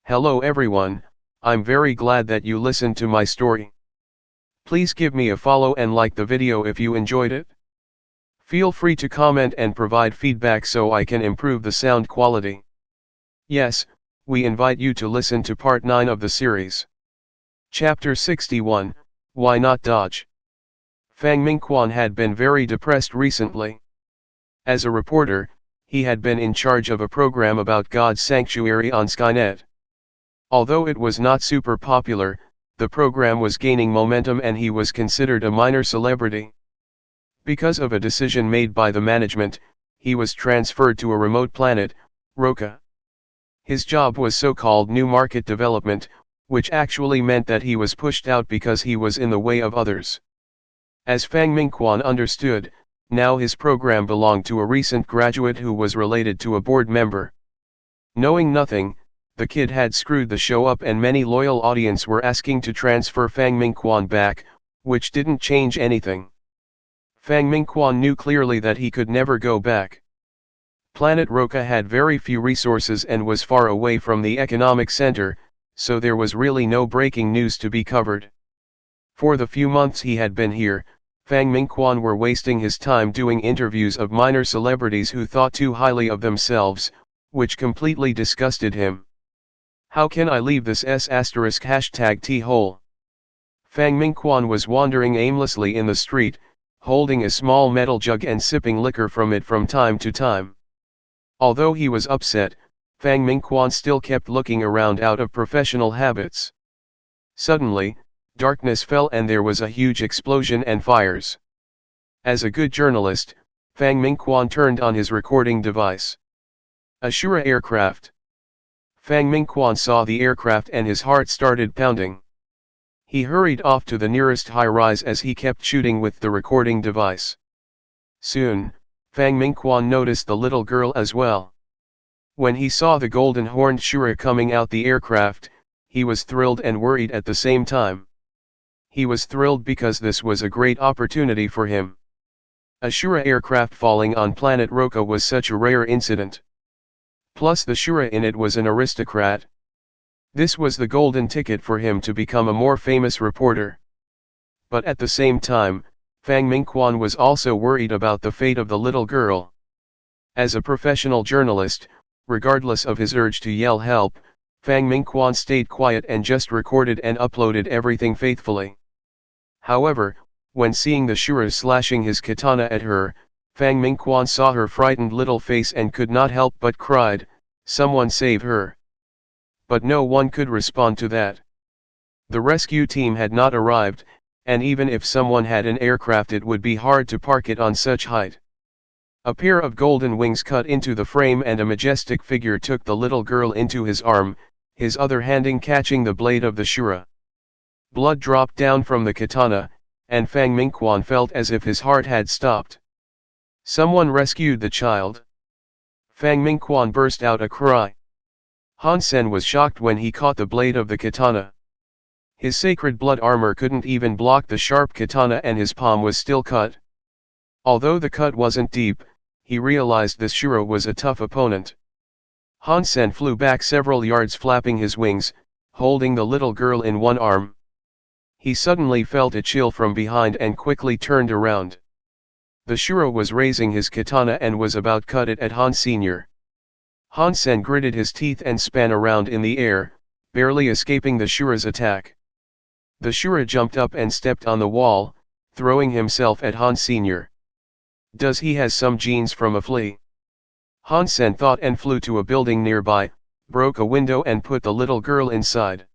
Hello everyone, I'm very glad that you listened to my story. Please give me a follow and like the video if you enjoyed it. Feel free to comment and provide feedback so I can improve the sound quality. Yes, we invite you to listen to part 9 of the series. Chapter 61, Why Not Dodge? Fang Mingquan had been very depressed recently. As a reporter, he had been in charge of a program about God's sanctuary on Skynet. Although it was not super popular, the program was gaining momentum and he was considered a minor celebrity. Because of a decision made by the management, he was transferred to a remote planet, Roca. His job was so-called new market development, which actually meant that he was pushed out because he was in the way of others. As Fang Mingquan understood, now his program belonged to a recent graduate who was related to a board member. Knowing nothing, the kid had screwed the show up and many loyal audience were asking to transfer Fang Mingquan back, which didn't change anything. Fang Mingquan knew clearly that he could never go back. Planet Roca had very few resources and was far away from the economic center, so there was really no breaking news to be covered. For the few months he had been here, Fang Mingquan were wasting his time doing interviews of minor celebrities who thought too highly of themselves, which completely disgusted him. How can I leave this *T-hole? Fang Mingquan was wandering aimlessly in the street, holding a small metal jug and sipping liquor from it from time to time. Although he was upset, Fang Mingquan still kept looking around out of professional habits. Suddenly, darkness fell and there was a huge explosion and fires. As a good journalist, Fang Mingquan turned on his recording device. A Shura aircraft. Fang Mingquan saw the aircraft and his heart started pounding. He hurried off to the nearest high-rise as he kept shooting with the recording device. Soon, Fang Mingquan noticed the little girl as well. When he saw the golden-horned Shura coming out the aircraft, he was thrilled and worried at the same time. He was thrilled because this was a great opportunity for him. A Shura aircraft falling on planet Roca was such a rare incident. Plus the Shura in it was an aristocrat. This was the golden ticket for him to become a more famous reporter. But at the same time, Fang Mingquan was also worried about the fate of the little girl. As a professional journalist, regardless of his urge to yell help, Fang Mingquan stayed quiet and just recorded and uploaded everything faithfully. However, when seeing the Shura slashing his katana at her, Fang Mingquan saw her frightened little face and could not help but cried, "Someone save her." But no one could respond to that. The rescue team had not arrived, and even if someone had an aircraft it would be hard to park it on such height. A pair of golden wings cut into the frame and a majestic figure took the little girl into his arm, his other hand catching the blade of the Shura. Blood dropped down from the katana, and Fang Mingquan felt as if his heart had stopped. Someone rescued the child. Fang Mingquan burst out a cry. Han Sen was shocked when he caught the blade of the katana. His sacred blood armor couldn't even block the sharp katana and his palm was still cut. Although the cut wasn't deep, he realized this Shura was a tough opponent. Han Sen flew back several yards flapping his wings, holding the little girl in one arm. He suddenly felt a chill from behind and quickly turned around. The Shura was raising his katana and was about cut it at Han Sr. Han Sen gritted his teeth and span around in the air, barely escaping the Shura's attack. The Shura jumped up and stepped on the wall, throwing himself at Han Sr. Does he has some genes from a flea? Han Sen thought and flew to a building nearby, broke a window and put the little girl inside.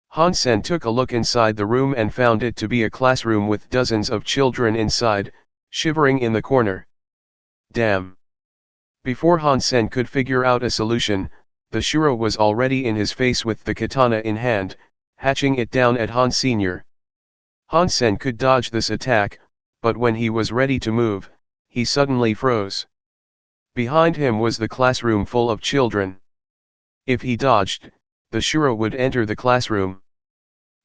Han Sen took a look inside the room and found it to be a classroom with dozens of children inside, shivering in the corner. Damn! Before Han Sen could figure out a solution, the Shura was already in his face with the katana in hand, hatching it down at Han Sr. Han Sen could dodge this attack, but when he was ready to move, he suddenly froze. Behind him was the classroom full of children. If he dodged, the Shura would enter the classroom.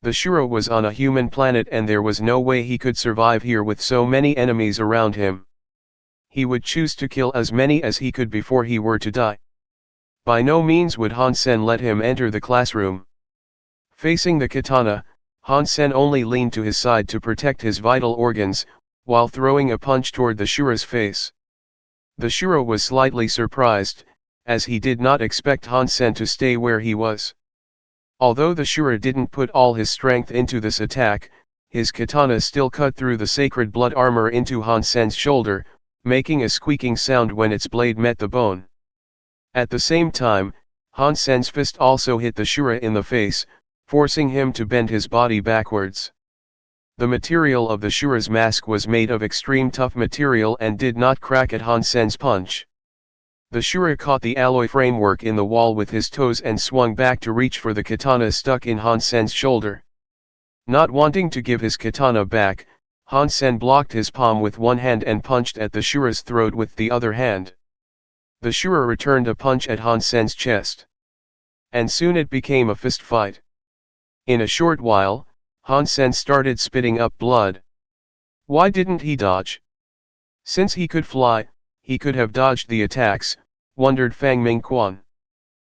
The Shura was on a human planet and there was no way he could survive here with so many enemies around him. He would choose to kill as many as he could before he were to die. By no means would Han Sen let him enter the classroom. Facing the katana, Han Sen only leaned to his side to protect his vital organs, while throwing a punch toward the Shura's face. The Shura was slightly surprised, as he did not expect Han Sen to stay where he was. Although the Shura didn't put all his strength into this attack, his katana still cut through the sacred blood armor into Han Sen's shoulder, making a squeaking sound when its blade met the bone. At the same time, Han Sen's fist also hit the Shura in the face, forcing him to bend his body backwards. The material of the Shura's mask was made of extreme tough material and did not crack at Han Sen's punch. The Shura caught the alloy framework in the wall with his toes and swung back to reach for the katana stuck in Han Sen's shoulder. Not wanting to give his katana back, Han Sen blocked his palm with one hand and punched at the Shura's throat with the other hand. The Shura returned a punch at Han Sen's chest. And soon it became a fist fight. In a short while, Han Sen started spitting up blood. Why didn't he dodge? Since he could fly, he could have dodged the attacks, wondered Fang Mingquan.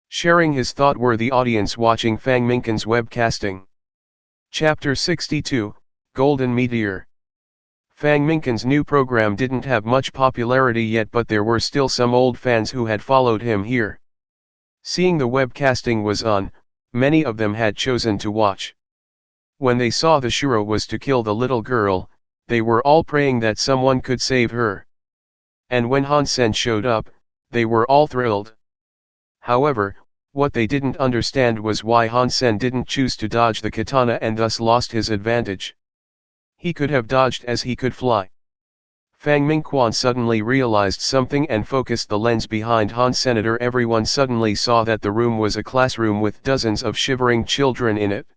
Sharing his thought were the audience watching Fang Mingquan's webcasting. Chapter 62, Golden Meteor. Fang Mingquan's new program didn't have much popularity yet, but there were still some old fans who had followed him here. Seeing the webcasting was on, many of them had chosen to watch. When they saw the Shura was to kill the little girl, they were all praying that someone could save her. And when Han Sen showed up, they were all thrilled. However, what they didn't understand was why Han Sen didn't choose to dodge the katana and thus lost his advantage. He could have dodged as he could fly. Fang Mingquan suddenly realized something and focused the lens behind Han Senator. Everyone suddenly saw that the room was a classroom with dozens of shivering children in it.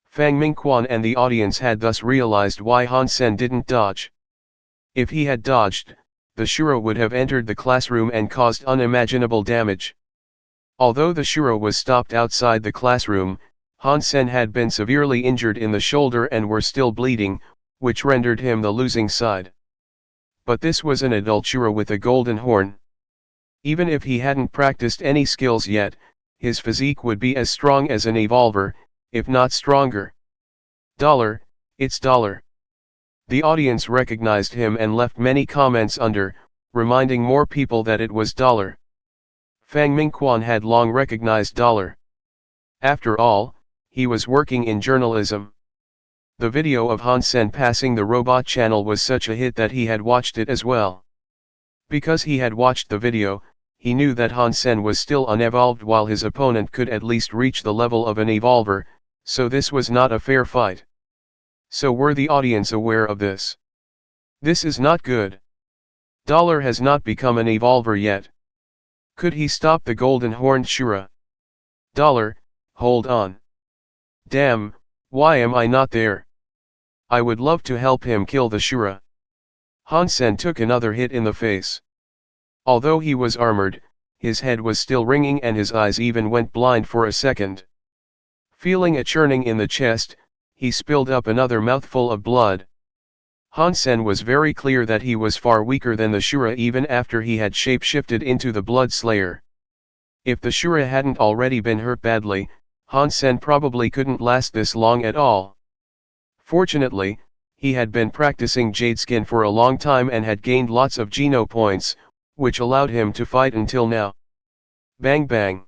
Fang Mingquan and the audience had thus realized why Han Sen didn't dodge. If he had dodged, the Shura would have entered the classroom and caused unimaginable damage. Although the Shura was stopped outside the classroom, Han Sen had been severely injured in the shoulder and were still bleeding, which rendered him the losing side. But this was an adult Shura with a golden horn. Even if he hadn't practiced any skills yet, his physique would be as strong as an evolver, if not stronger. Dollar, it's Dollar. The audience recognized him and left many comments under, reminding more people that it was Dollar. Fang Mingquan had long recognized Dollar. After all, he was working in journalism. The video of Han Sen passing the robot channel was such a hit that he had watched it as well. Because he had watched the video, he knew that Han Sen was still unevolved while his opponent could at least reach the level of an evolver, so this was not a fair fight. So were the audience aware of this? This is not good. Dollar has not become an evolver yet. Could he stop the golden horned Shura? Dollar, hold on. Damn, why am I not there? I would love to help him kill the Shura. Han Sen took another hit in the face. Although he was armored, his head was still ringing and his eyes even went blind for a second. Feeling a churning in the chest, he spilled up another mouthful of blood. Han Sen was very clear that he was far weaker than the Shura even after he had shape-shifted into the Blood Slayer. If the Shura hadn't already been hurt badly, Han Sen probably couldn't last this long at all. Fortunately, he had been practicing Jade Skin for a long time and had gained lots of Geno points, which allowed him to fight until now. Bang bang.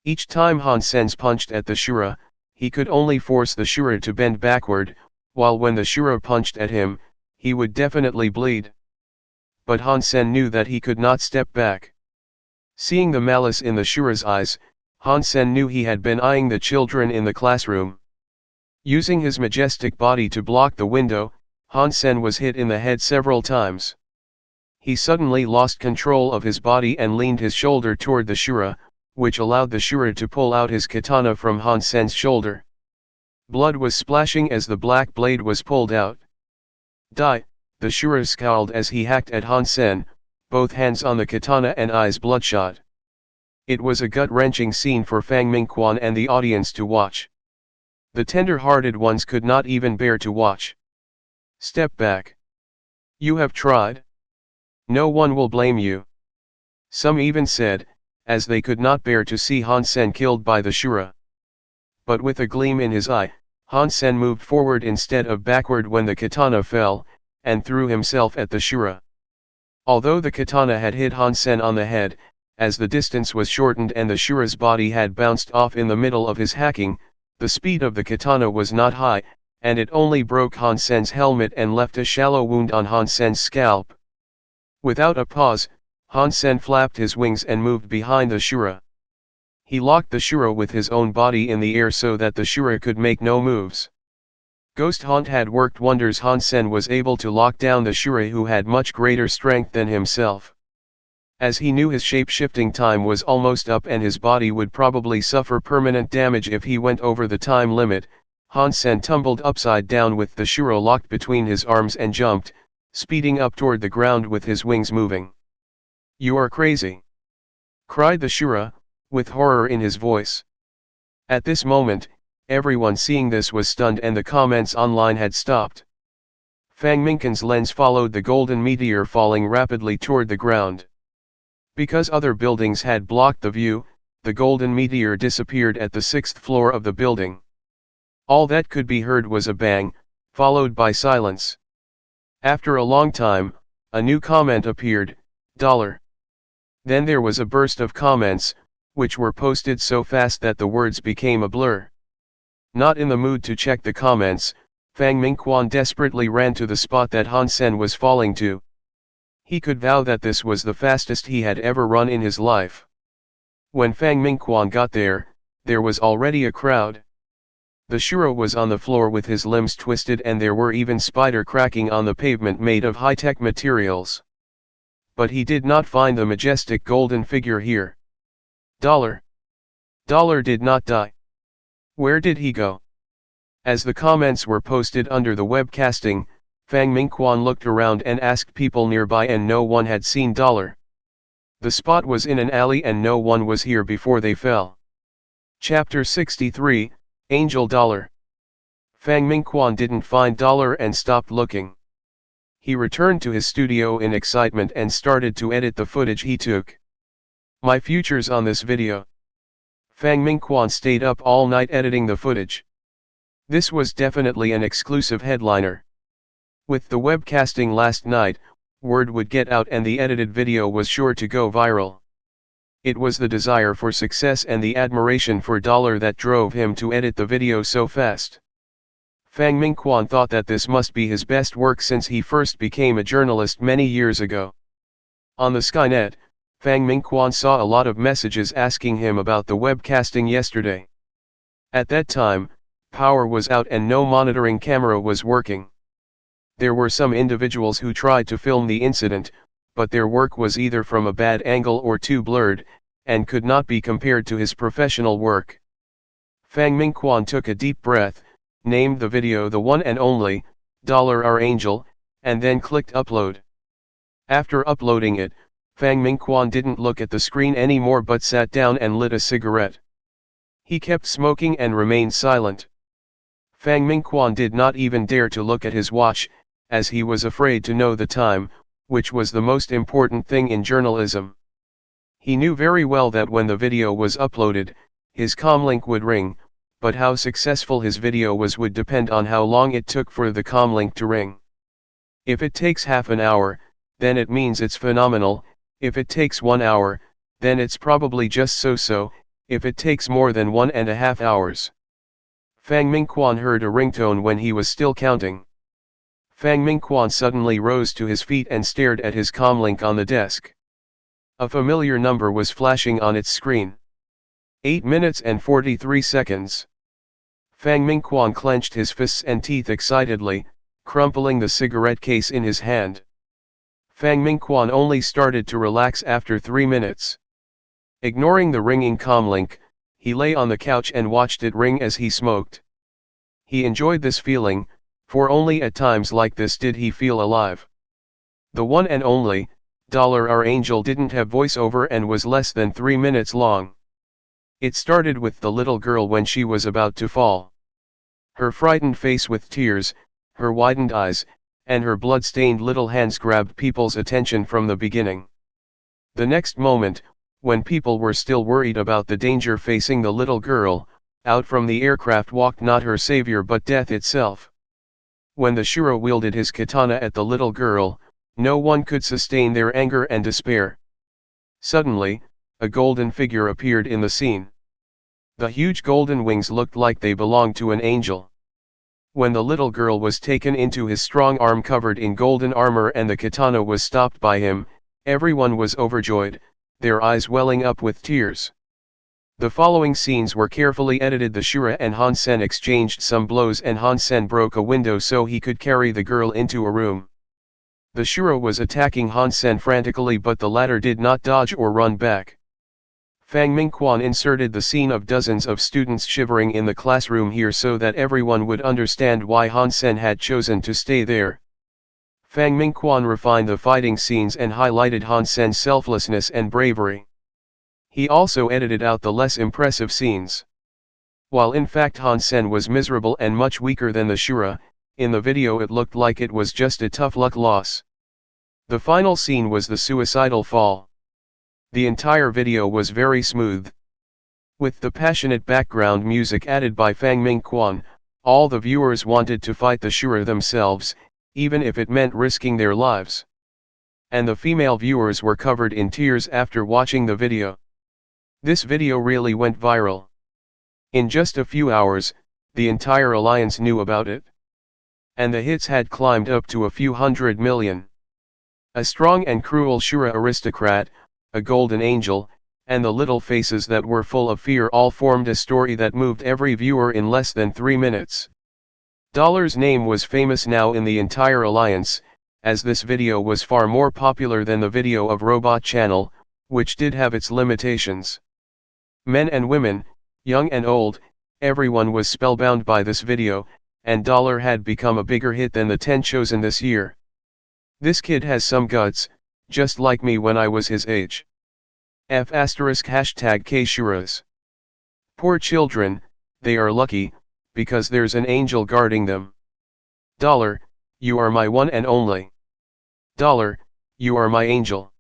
Each time Han Sen punched at the Shura, he could only force the Shura to bend backward, while when the Shura punched at him, he would definitely bleed. But Han Sen knew that he could not step back. Seeing the malice in the Shura's eyes, Han Sen knew he had been eyeing the children in the classroom. Using his majestic body to block the window, Han Sen was hit in the head several times. He suddenly lost control of his body and leaned his shoulder toward the Shura, which allowed the Shura to pull out his katana from Han Sen's shoulder. Blood was splashing as the black blade was pulled out. Die, the Shura scowled as he hacked at Han Sen, both hands on the katana and eyes bloodshot. It was a gut-wrenching scene for Fang Mingquan and the audience to watch. The tender-hearted ones could not even bear to watch. Step back. You have tried. No one will blame you. Some even said, as they could not bear to see Han Sen killed by the Shura. But with a gleam in his eye, Han Sen moved forward instead of backward when the katana fell, and threw himself at the Shura. Although the katana had hit Han Sen on the head, as the distance was shortened and the Shura's body had bounced off in the middle of his hacking, the speed of the katana was not high, and it only broke Han Sen's helmet and left a shallow wound on Han Sen's scalp. Without a pause, Han Sen flapped his wings and moved behind the Shura. He locked the Shura with his own body in the air so that the Shura could make no moves. Ghost Hunt had worked wonders. Han Sen was able to lock down the Shura, who had much greater strength than himself. As he knew his shape-shifting time was almost up and his body would probably suffer permanent damage if he went over the time limit, Han Sen tumbled upside down with the Shura locked between his arms and jumped, speeding up toward the ground with his wings moving. "You are crazy!" cried the Shura, with horror in his voice. At this moment, everyone seeing this was stunned and the comments online had stopped. Fang Minkin's lens followed the golden meteor falling rapidly toward the ground. Because other buildings had blocked the view, the golden meteor disappeared at the 6th floor of the building. All that could be heard was a bang, followed by silence. After a long time, a new comment appeared, $. Then there was a burst of comments, which were posted so fast that the words became a blur. Not in the mood to check the comments, Fang Mingquan desperately ran to the spot that Han Sen was falling to. He could vow that this was the fastest he had ever run in his life. When Fang Mingquan got there, there was already a crowd. The Shura was on the floor with his limbs twisted and there were even spider cracking on the pavement made of high-tech materials. But he did not find the majestic golden figure here. $. Did not die. Where did he go? As the comments were posted under the webcasting, Fang Mingquan looked around and asked people nearby and no one had seen $. The spot was in an alley and no one was here before they fell. Chapter 63, Angel $. Fang Mingquan didn't find $. And stopped looking. He returned to his studio in excitement and started to edit the footage he took. My futures on this video. Fang Mingquan stayed up all night editing the footage. This was definitely an exclusive headliner. With the webcasting last night, word would get out and the edited video was sure to go viral. It was the desire for success and the admiration for $. That drove him to edit the video so fast. Fang Mingquan thought that this must be his best work since he first became a journalist many years ago. On the Skynet, Fang Mingquan saw a lot of messages asking him about the webcasting yesterday. At that time, power was out and no monitoring camera was working. There were some individuals who tried to film the incident, but their work was either from a bad angle or too blurred, and could not be compared to his professional work. Fang Mingquan took a deep breath, named the video the one and only, $. Angel, and then clicked upload. After uploading it, Fang Mingquan didn't look at the screen anymore but sat down and lit a cigarette. He kept smoking and remained silent. Fang Mingquan did not even dare to look at his watch, as he was afraid to know the time, which was the most important thing in journalism. He knew very well that when the video was uploaded, his comlink would ring, but how successful his video was would depend on how long it took for the comlink to ring. If it takes half an hour, then it means it's phenomenal. If it takes 1 hour, then it's probably just so-so. If it takes more than 1.5 hours. Fang Mingquan heard a ringtone when he was still counting. Fang Mingquan suddenly rose to his feet and stared at his comlink on the desk. A familiar number was flashing on its screen. 8 minutes and 43 seconds. Fang Mingquan clenched his fists and teeth excitedly, crumpling the cigarette case in his hand. Fang Mingquan only started to relax after 3 minutes. Ignoring the ringing comlink, he lay on the couch and watched it ring as he smoked. He enjoyed this feeling, for only at times like this did he feel alive. The one and only, $. Angel didn't have voiceover and was less than 3 minutes long. It started with the little girl when she was about to fall. Her frightened face with tears, her widened eyes, and her blood-stained little hands grabbed people's attention from the beginning. The next moment, When people were still worried about the danger facing the little girl, out from the aircraft walked not her savior but death itself. When the Shura wielded his katana at the little girl, no one could sustain their anger and despair. Suddenly, a golden figure appeared in the scene. The huge golden wings looked like they belonged to an angel. When the little girl was taken into his strong arm covered in golden armor and the katana was stopped by him, everyone was overjoyed, their eyes welling up with tears. The following scenes were carefully edited. The Shura and Han Sen exchanged some blows and Han Sen broke a window so he could carry the girl into a room. The Shura was attacking Han Sen frantically but the latter did not dodge or run back. Fang Mingquan inserted the scene of dozens of students shivering in the classroom here so that everyone would understand why Han Sen had chosen to stay there. Fang Mingquan refined the fighting scenes and highlighted Han Sen's selflessness and bravery. He also edited out the less impressive scenes. While in fact Han Sen was miserable and much weaker than the Shura, in the video it looked like it was just a tough luck loss. The final scene was the suicidal fall. The entire video was very smooth. With the passionate background music added by Fang Mingquan, all the viewers wanted to fight the Shura themselves, even if it meant risking their lives. And the female viewers were covered in tears after watching the video. This video really went viral. In just a few hours, the entire alliance knew about it. And the hits had climbed up to a few 100 million. A strong and cruel Shura aristocrat, a golden angel, and the little faces that were full of fear all formed a story that moved every viewer in less than 3 minutes. Dollar's name was famous now in the entire alliance, as this video was far more popular than the video of Robot Channel, which did have its limitations. Men and women, young and old, everyone was spellbound by this video, and Dollar had become a bigger hit than the 10 chosen this year. This kid has some guts, just like me when I was his age. #K-Shuras. Poor children, they are lucky, because there's an angel guarding them. Dollar, you are my one and only. Dollar, you are my angel.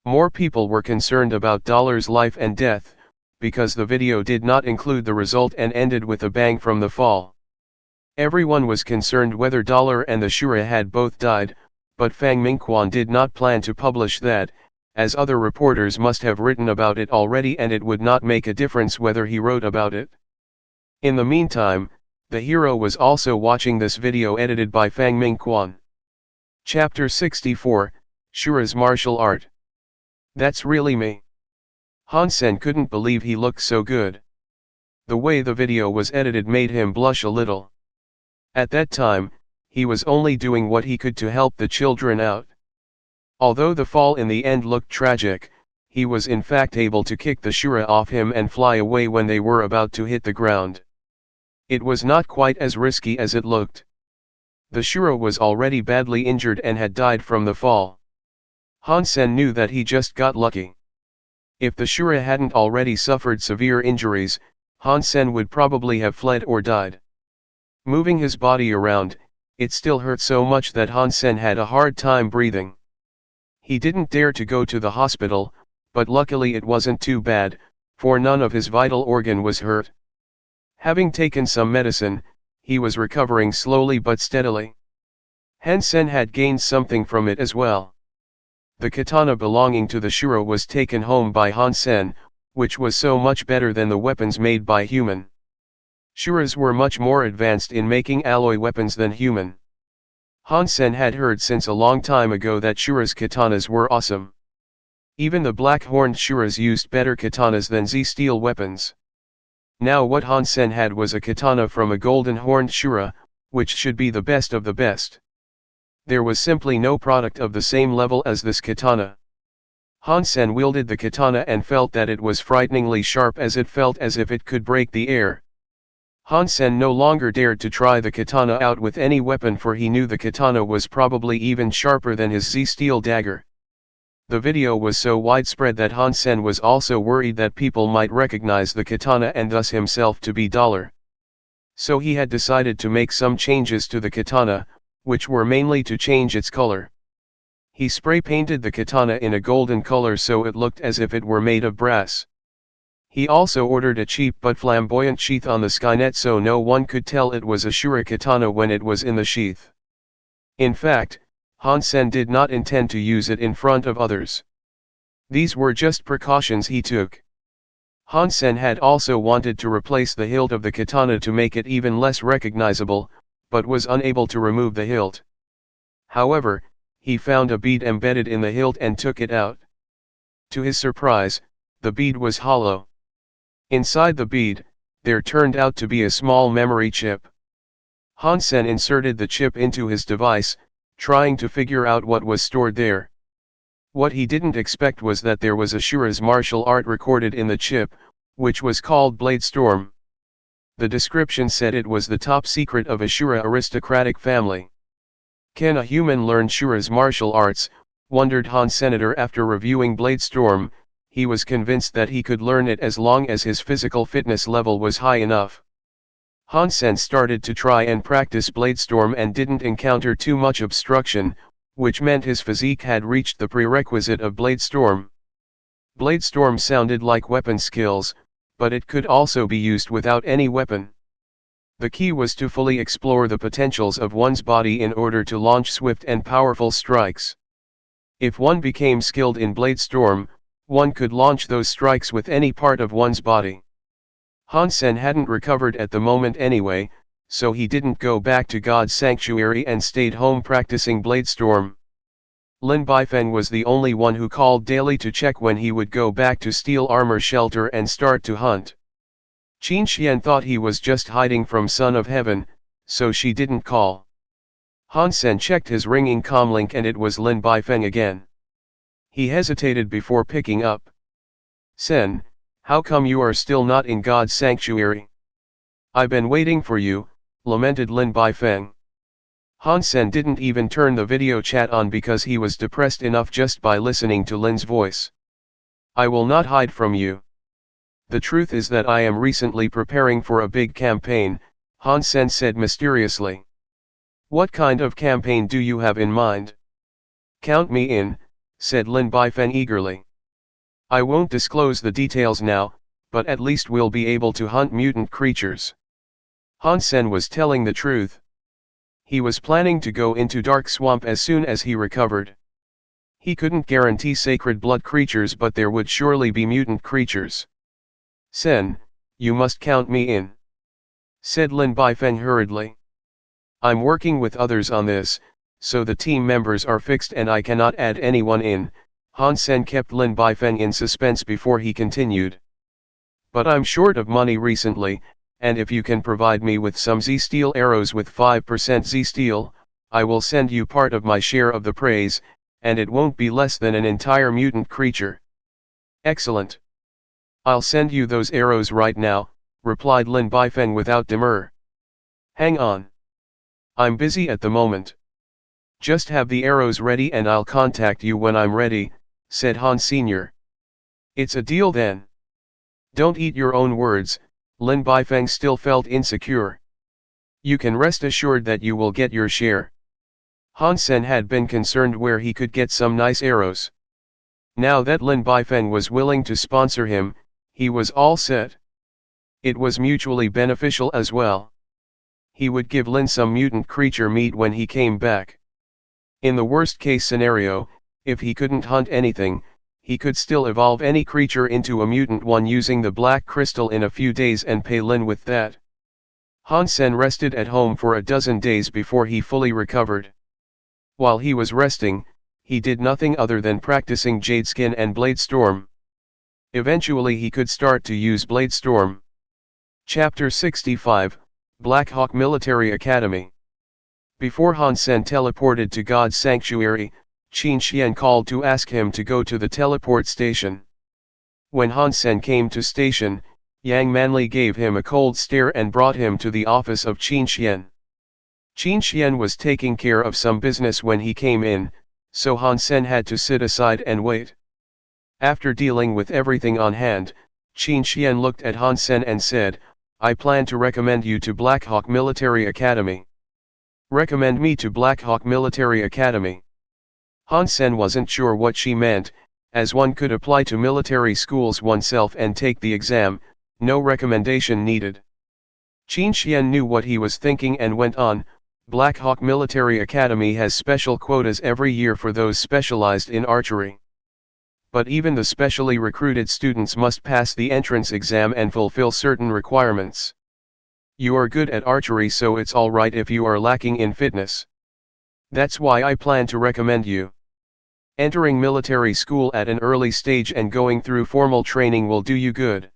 More people were concerned about Dollar's life and death, because the video did not include the result and ended with a bang from the fall. Everyone was concerned whether Dollar and the Shura had both died, but Fang Mingquan did not plan to publish that, as other reporters must have written about it already and it would not make a difference whether he wrote about it. In the meantime, the hero was also watching this video edited by Fang Mingquan. Chapter 64, Shura's Martial Art. That's really me. Han Sen couldn't believe he looked so good. The way the video was edited made him blush a little. At that time, he was only doing what he could to help the children out. Although the fall in the end looked tragic, he was in fact able to kick the Shura off him and fly away when they were about to hit the ground. It was not quite as risky as it looked. The Shura was already badly injured and had died from the fall. Han Sen knew that he just got lucky. If the Shura hadn't already suffered severe injuries, Han Sen would probably have fled or died. Moving his body around, it still hurt so much that Han Sen had a hard time breathing. He didn't dare to go to the hospital, but luckily it wasn't too bad, for none of his vital organ was hurt. Having taken some medicine, he was recovering slowly but steadily. Han Sen had gained something from it as well. The katana belonging to the Shura was taken home by Han Sen, which was so much better than the weapons made by human. Shuras were much more advanced in making alloy weapons than human. Han Sen had heard since a long time ago that Shura's katanas were awesome. Even the black-horned Shuras used better katanas than Z-steel weapons. Now what Han Sen had was a katana from a golden-horned Shura, which should be the best of the best. There was simply no product of the same level as this katana. Han Sen wielded the katana and felt that it was frighteningly sharp as it felt as if it could break the air. Han Sen no longer dared to try the katana out with any weapon for he knew the katana was probably even sharper than his Z-steel dagger. The video was so widespread that Han Sen was also worried that people might recognize the katana and thus himself to be Dollar. So he had decided to make some changes to the katana, which were mainly to change its color. He spray painted the katana in a golden color so it looked as if it were made of brass. He also ordered a cheap but flamboyant sheath on the skynet so no one could tell it was a Shura katana when it was in the sheath. In fact, Han Sen did not intend to use it in front of others. These were just precautions he took. Han Sen had also wanted to replace the hilt of the katana to make it even less recognizable, but was unable to remove the hilt. However, he found a bead embedded in the hilt and took it out. To his surprise, the bead was hollow. Inside the bead, there turned out to be a small memory chip. Han Sen inserted the chip into his device, trying to figure out what was stored there. What he didn't expect was that there was Ashura's martial art recorded in the chip, which was called Blade Storm. The description said it was the top secret of Ashura aristocratic family. Can a human learn Shura's martial arts, wondered Han Senator after reviewing Blade Storm. He was convinced that he could learn it as long as his physical fitness level was high enough. Han Sen started to try and practice Blade Storm and didn't encounter too much obstruction, which meant his physique had reached the prerequisite of Blade Storm. Blade Storm sounded like weapon skills, but it could also be used without any weapon. The key was to fully explore the potentials of one's body in order to launch swift and powerful strikes. If one became skilled in Blade Storm, one could launch those strikes with any part of one's body. Han Sen hadn't recovered at the moment anyway, so he didn't go back to God's sanctuary and stayed home practicing Blade Storm. Lin Baifeng was the only one who called daily to check when he would go back to Steel Armor Shelter and start to hunt. Qin Xian thought he was just hiding from Son of Heaven, so she didn't call. Han Sen checked his ringing comlink and it was Lin Baifeng again. He hesitated before picking up. "Sen, how come you are still not in God's sanctuary? I've been waiting for you," lamented Lin Baifeng. Han Sen didn't even turn the video chat on because he was depressed enough just by listening to Lin's voice. "I will not hide from you. The truth is that I am recently preparing for a big campaign," Han Sen said mysteriously. "What kind of campaign do you have in mind?" "Count me in," said Lin Baifeng eagerly. "I won't disclose the details now, but at least we'll be able to hunt mutant creatures." Han Sen was telling the truth. He was planning to go into Dark Swamp as soon as he recovered. He couldn't guarantee sacred blood creatures, but there would surely be mutant creatures. "Sen, you must count me in," said Lin Baifeng hurriedly. "I'm working with others on this, so the team members are fixed and I cannot add anyone in." Han Sen kept Lin Baifeng in suspense before he continued. "But I'm short of money recently, and if you can provide me with some Z-Steel arrows with 5% Z-Steel, I will send you part of my share of the praise, and it won't be less than an entire mutant creature." "Excellent. I'll send you those arrows right now," replied Lin Baifeng without demur. "Hang on. I'm busy at the moment. Just have the arrows ready and I'll contact you when I'm ready," said Han Sr. "It's a deal then." "Don't eat your own words," Lin Baifeng still felt insecure. "You can rest assured that you will get your share." Han Sen had been concerned where he could get some nice arrows. Now that Lin Baifeng was willing to sponsor him, he was all set. It was mutually beneficial as well. He would give Lin some mutant creature meat when he came back. In the worst case scenario, if he couldn't hunt anything, he could still evolve any creature into a mutant one using the black crystal in a few days and pay Lin with that. Han Sen rested at home for a dozen days before he fully recovered. While he was resting, he did nothing other than practicing Jade Skin and Blade Storm. Eventually he could start to use Blade Storm. Chapter 65, Black Hawk Military Academy. Before Han Sen teleported to God's sanctuary, Qin Xian called to ask him to go to the teleport station. When Han Sen came to station, Yang Manli gave him a cold stare and brought him to the office of Qin Xian. Qin Xian was taking care of some business when he came in, so Han Sen had to sit aside and wait. After dealing with everything on hand, Qin Xian looked at Han Sen and said, "I plan to recommend you to Black Hawk Military Academy." "Recommend me to Black Hawk Military Academy?" Han Sen wasn't sure what she meant, as one could apply to military schools oneself and take the exam, no recommendation needed. Qin Xian knew what he was thinking and went on. Black Hawk Military Academy has special quotas every year for those specialized in archery. But even the specially recruited students must pass the entrance exam and fulfill certain requirements. You are good at archery, so it's alright if you are lacking in fitness. That's why I plan to recommend you. Entering military school at an early stage and going through formal training will do you good.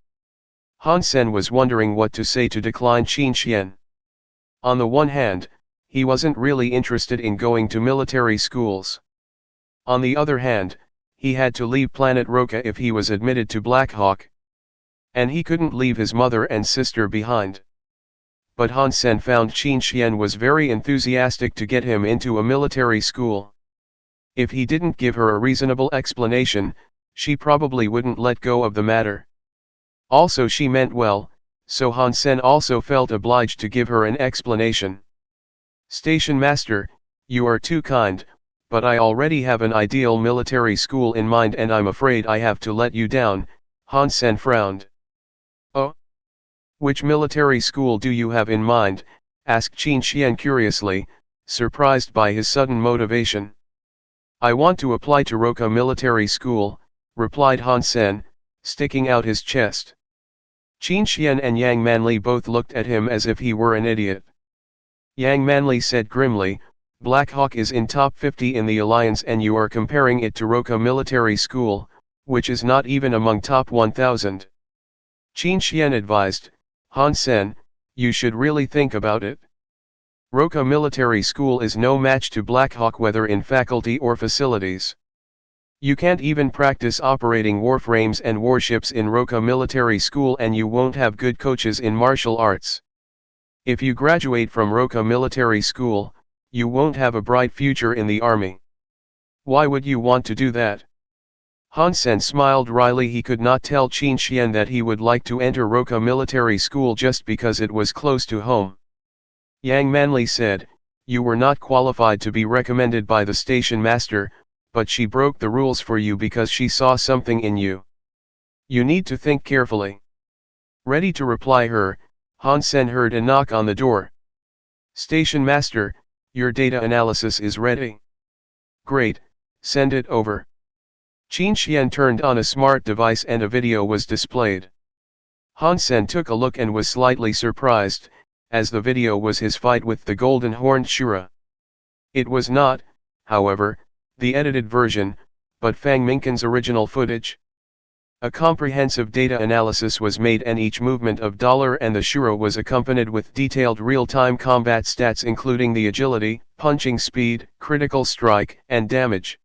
Han Sen was wondering what to say to decline Qin Xian. On the one hand, he wasn't really interested in going to military schools. On the other hand, he had to leave planet Roka if he was admitted to Black Hawk. And he couldn't leave his mother and sister behind. But Han Sen found Qin Xian was very enthusiastic to get him into a military school. If he didn't give her a reasonable explanation, she probably wouldn't let go of the matter. Also, she meant well, so Han Sen also felt obliged to give her an explanation. Station Master, you are too kind, but I already have an ideal military school in mind and I'm afraid I have to let you down, Han Sen frowned. Oh? Which military school do you have in mind? Asked Qin Xian curiously, surprised by his sudden motivation. I want to apply to Roka Military School, replied Han Sen, sticking out his chest. Qin Xian and Yang Manli both looked at him as if he were an idiot. Yang Manli said grimly, Black Hawk is in top 50 in the alliance and you are comparing it to Roka Military School, which is not even among top 1000. Qin Xian advised, Han Sen, you should really think about it. Roka Military School is no match to Black Hawk whether in faculty or facilities. You can't even practice operating warframes and warships in Roka Military School and you won't have good coaches in martial arts. If you graduate from Roka Military School, you won't have a bright future in the army. Why would you want to do that? Han Sen smiled wryly. He could not tell Qin Xian that he would like to enter Roka Military School just because it was close to home. Yang Manli said, you were not qualified to be recommended by the station master, but she broke the rules for you because she saw something in you. You need to think carefully. Ready to reply her, Han Sen heard a knock on the door. Station master, your data analysis is ready. Great, send it over. Qin Xian turned on a smart device and a video was displayed. Han Sen took a look and was slightly surprised, as the video was his fight with the golden horned Shura. It was not, however, the edited version, but Fang Minkin's original footage. A comprehensive data analysis was made and each movement of dollar and the Shura was accompanied with detailed real-time combat stats including the agility, punching speed, critical strike, and damage.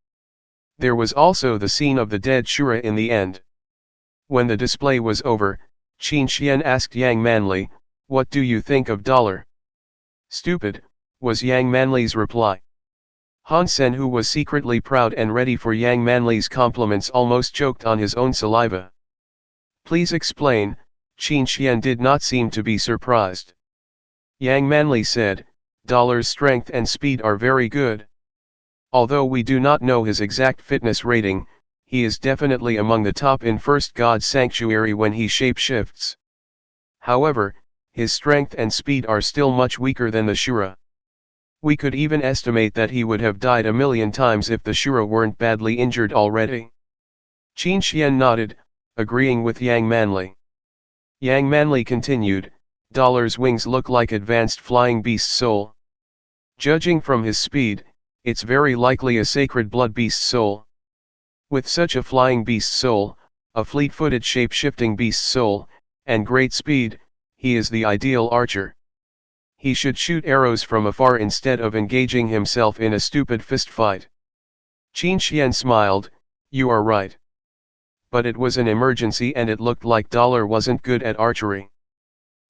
There was also the scene of the dead Shura in the end. When the display was over, Qin Xian asked Yang Manli, what do you think of dollar? Stupid, was Yang Manli's reply. Han Sen, who was secretly proud and ready for Yang Manli's compliments, almost choked on his own saliva. Please explain, Qin Xian did not seem to be surprised. Yang Manli said, dollar's strength and speed are very good. Although we do not know his exact fitness rating, he is definitely among the top in First God Sanctuary when he shapeshifts. However, his strength and speed are still much weaker than the Shura. We could even estimate that he would have died 1,000,000 times if the Shura weren't badly injured already. Qin Xian nodded, agreeing with Yang Manli. Yang Manli continued, dollar's wings look like advanced flying beast soul. Judging from his speed, it's very likely a sacred blood beast soul. With such a flying beast soul, a fleet-footed shape-shifting beast soul, and great speed, he is the ideal archer. He should shoot arrows from afar instead of engaging himself in a stupid fistfight. Qin Xian smiled, you are right. But it was an emergency and it looked like dollar wasn't good at archery.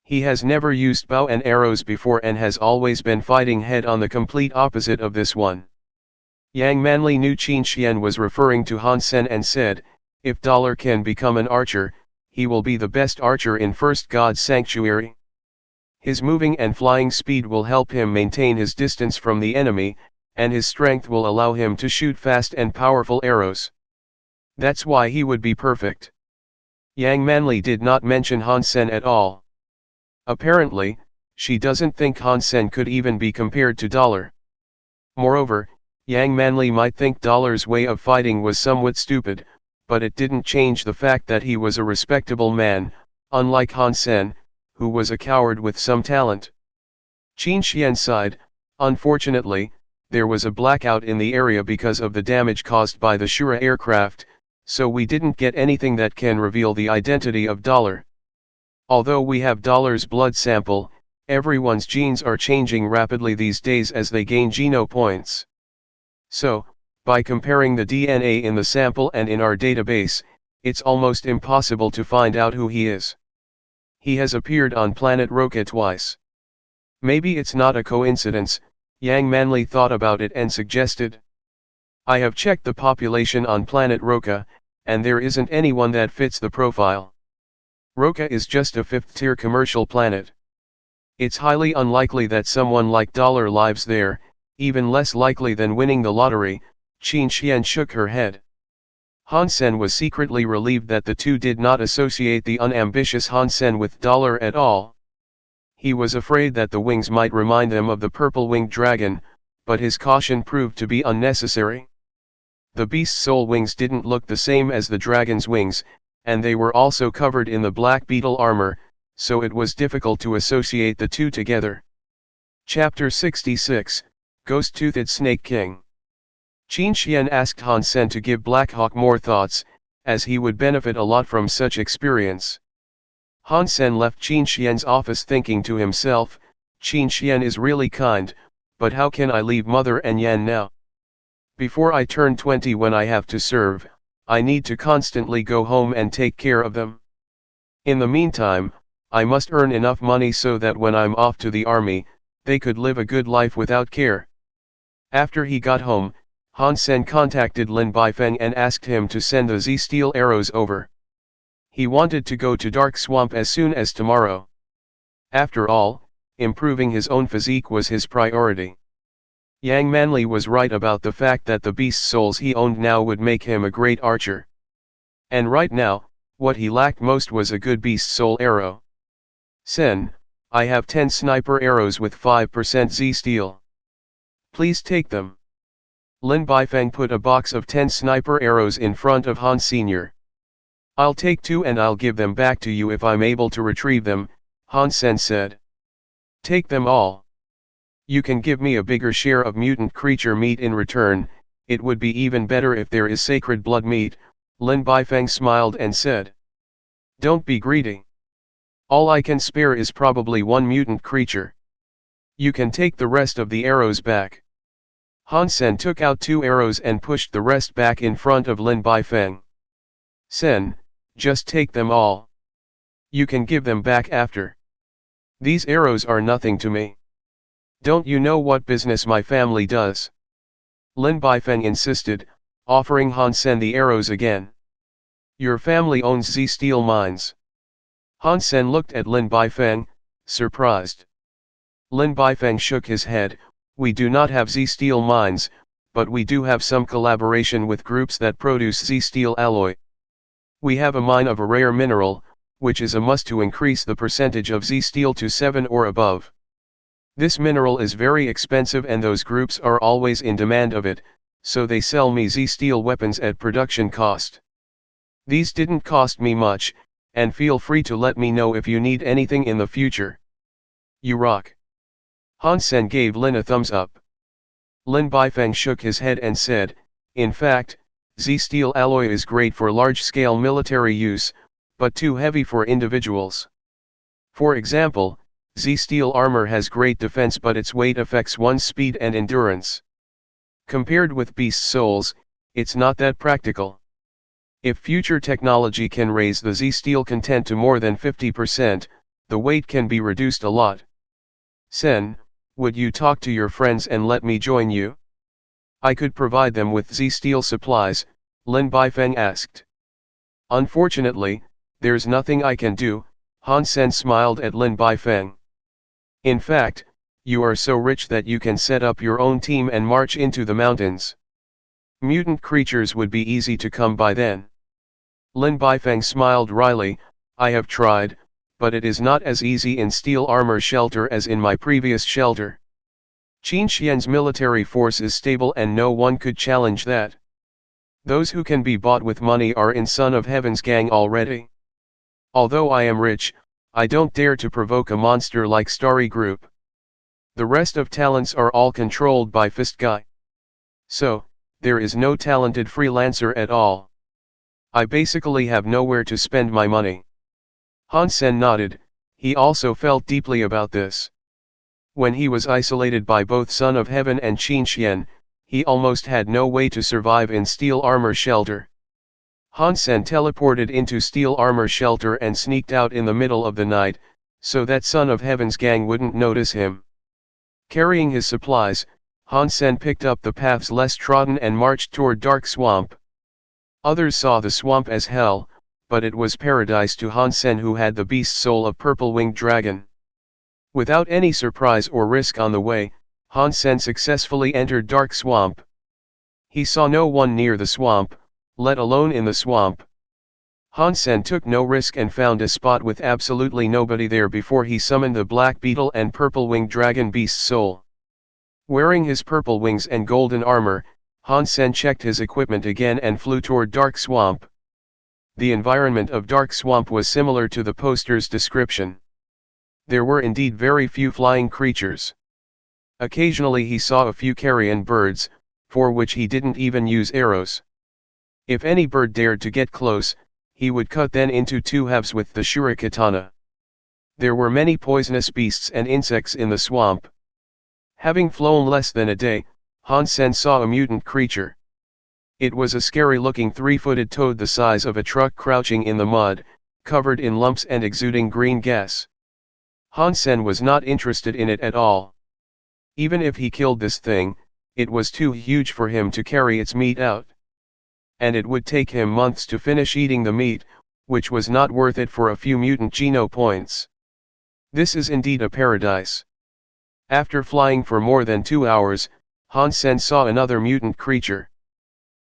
He has never used bow and arrows before and has always been fighting head on, the complete opposite of this one. Yang Manli knew Qin Xian was referring to Han Sen and said, if dollar can become an archer, he will be the best archer in First God Sanctuary. His moving and flying speed will help him maintain his distance from the enemy, and his strength will allow him to shoot fast and powerful arrows. That's why he would be perfect. Yang Manli did not mention Han Sen at all. Apparently, she doesn't think Han Sen could even be compared to Dollar. Moreover, Yang Manli might think Dollar's way of fighting was somewhat stupid, but it didn't change the fact that he was a respectable man, unlike Han Sen, who was a coward with some talent. Qin Xian sighed. Unfortunately, there was a blackout in the area because of the damage caused by the Shura aircraft, so we didn't get anything that can reveal the identity of Dollar. Although we have Dollar's blood sample, everyone's genes are changing rapidly these days as they gain geno points. So, by comparing the DNA in the sample and in our database, it's almost impossible to find out who he is. He has appeared on planet Roka twice. Maybe it's not a coincidence. Yang Manli thought about it and suggested. I have checked the population on planet Roka, and there isn't anyone that fits the profile. Roka is just a fifth-tier commercial planet. It's highly unlikely that someone like Dollar lives there, even less likely than winning the lottery. Qin Xian shook her head. Han Sen was secretly relieved that the two did not associate the unambitious Han Sen with Dollar at all. He was afraid that the wings might remind them of the purple-winged dragon, but his caution proved to be unnecessary. The beast's soul wings didn't look the same as the dragon's wings, and they were also covered in the black beetle armor, so it was difficult to associate the two together. Chapter 66, Ghost-Toothed Snake King. Qin Xian asked Han Sen to give Blackhawk more thoughts, as he would benefit a lot from such experience. Han Sen left Qin Xian's office thinking to himself, Qin Xian is really kind, but how can I leave Mother and Yan now? Before I turn 20 when I have to serve, I need to constantly go home and take care of them. In the meantime, I must earn enough money so that when I'm off to the army, they could live a good life without care. After he got home, Han Sen contacted Lin Baifeng and asked him to send the Z-Steel arrows over. He wanted to go to Dark Swamp as soon as tomorrow. After all, improving his own physique was his priority. Yang Manli was right about the fact that the beast souls he owned now would make him a great archer. And right now, what he lacked most was a good beast soul arrow. Sen, I have 10 sniper arrows with 5% Z-Steel. Please take them. Lin Baifeng put a box of 10 sniper arrows in front of Han Sr. I'll take 2 and I'll give them back to you if I'm able to retrieve them, Han Sen said. Take them all. You can give me a bigger share of mutant creature meat in return. It would be even better if there is sacred blood meat, Lin Baifeng smiled and said. Don't be greedy. All I can spare is probably 1 mutant creature. You can take the rest of the arrows back. Han Sen took out 2 arrows and pushed the rest back in front of Lin Baifeng. Sen, just take them all. You can give them back after. These arrows are nothing to me. Don't you know what business my family does? Lin Baifeng insisted, offering Han Sen the arrows again. Your family owns Z-Steel mines. Han Sen looked at Lin Baifeng, surprised. Lin Baifeng shook his head. We do not have Z-Steel mines, but we do have some collaboration with groups that produce Z-Steel alloy. We have a mine of a rare mineral, which is a must to increase the percentage of Z-Steel to 7 or above. This mineral is very expensive and those groups are always in demand of it, so they sell me Z-Steel weapons at production cost. These didn't cost me much, and feel free to let me know if you need anything in the future. You rock. Han Sen gave Lin a thumbs up. Lin Baifeng shook his head and said, in fact, Z-Steel alloy is great for large-scale military use, but too heavy for individuals. For example, Z-Steel armor has great defense but its weight affects one's speed and endurance. Compared with beast souls, it's not that practical. If future technology can raise the Z-Steel content to more than 50%, the weight can be reduced a lot. Sen, would you talk to your friends and let me join you? I could provide them with Z-Steel supplies, Lin Baifeng asked. Unfortunately, there's nothing I can do, Han Sen smiled at Lin Baifeng. In fact, You are so rich that you can set up your own team and march into the mountains. Mutant creatures would be easy to come by then. Lin Baifeng smiled wryly. I have tried, but it is not as easy in steel armor shelter as in my previous shelter. Qin Xian's military force is stable and no one could challenge that. Those who can be bought with money are in Son of Heaven's gang already. Although I am rich, I don't dare to provoke a monster like Starry Group. The rest of talents are all controlled by Fist Guy. So, there is no talented freelancer at all. I basically have nowhere to spend my money. Han Sen nodded. He also felt deeply about this. When he was isolated by both Son of Heaven and Qin Xian, he almost had no way to survive in steel armor shelter. Han Sen teleported into steel armor shelter and sneaked out in the middle of the night, so that Son of Heaven's gang wouldn't notice him. Carrying his supplies, Han Sen picked up the paths less trodden and marched toward Dark Swamp. Others saw the swamp as hell, but it was paradise to Han Sen, who had the beast soul of purple-winged dragon. Without any surprise or risk on the way, Han Sen successfully entered Dark Swamp. He saw no one near the swamp, let alone in the swamp. Han Sen took no risk and found a spot with absolutely nobody there before he summoned the black beetle and purple-winged dragon beast soul. Wearing his purple wings and golden armor, Han Sen checked his equipment again and flew toward Dark Swamp. The environment of Dark Swamp was similar to the poster's description. There were indeed very few flying creatures. Occasionally he saw a few carrion birds, for which he didn't even use arrows. If any bird dared to get close, he would cut them into two halves with the shurikatana. There were many poisonous beasts and insects in the swamp. Having flown less than a day, Han Sen saw a mutant creature. It was a scary-looking three-footed toad the size of a truck crouching in the mud, covered in lumps and exuding green gas. Han Sen was not interested in it at all. Even if he killed this thing, it was too huge for him to carry its meat out. And it would take him months to finish eating the meat, which was not worth it for a few mutant geno points. This is indeed a paradise. After flying for more than 2 hours, Han Sen saw another mutant creature.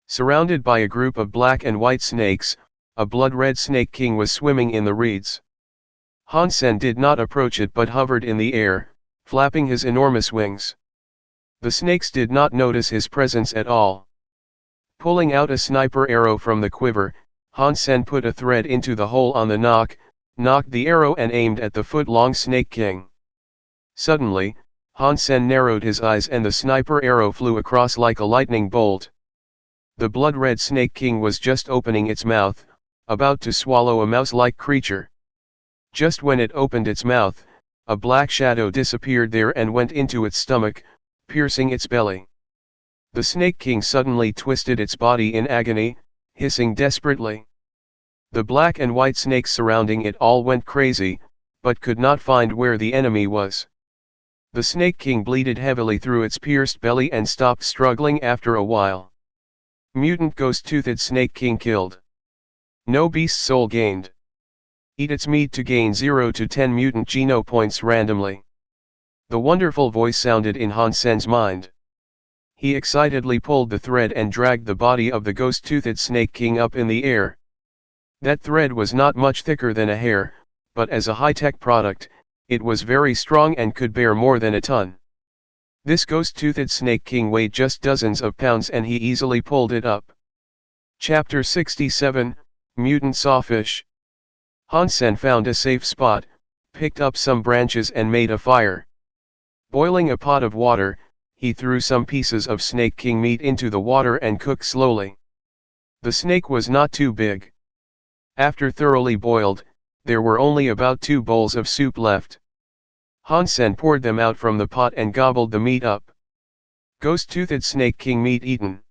Surrounded by a group of black and white snakes, a blood-red snake king was swimming in the reeds. Han Sen did not approach it but hovered in the air, flapping his enormous wings. The snakes did not notice his presence at all. Pulling out a sniper arrow from the quiver, Han Sen put a thread into the hole on the knocked the arrow and aimed at the foot-long Snake King. Suddenly, Han Sen narrowed his eyes and the sniper arrow flew across like a lightning bolt. The blood-red Snake King was just opening its mouth, about to swallow a mouse-like creature. Just when it opened its mouth, a black shadow disappeared there and went into its stomach, piercing its belly. The Snake King suddenly twisted its body in agony, hissing desperately. The black and white snakes surrounding it all went crazy, but could not find where the enemy was. The Snake King bleeded heavily through its pierced belly and stopped struggling after a while. Mutant Ghost-Toothed Snake King killed. No beast soul gained. Eat its meat to gain 0 to 10 mutant geno points randomly. The wonderful voice sounded in Han Sen's mind. He excitedly pulled the thread and dragged the body of the ghost-toothed Snake King up in the air. That thread was not much thicker than a hair, but as a high-tech product, it was very strong and could bear more than a ton. This ghost-toothed Snake King weighed just dozens of pounds and he easily pulled it up. Chapter 67, Mutant Sawfish. Han Sen found a safe spot, picked up some branches and made a fire. Boiling a pot of water, he threw some pieces of Snake King meat into the water and cooked slowly. The snake was not too big. After thoroughly boiled, there were only about 2 bowls of soup left. Han Sen poured them out from the pot and gobbled the meat up. Ghost-toothed Snake King meat eaten.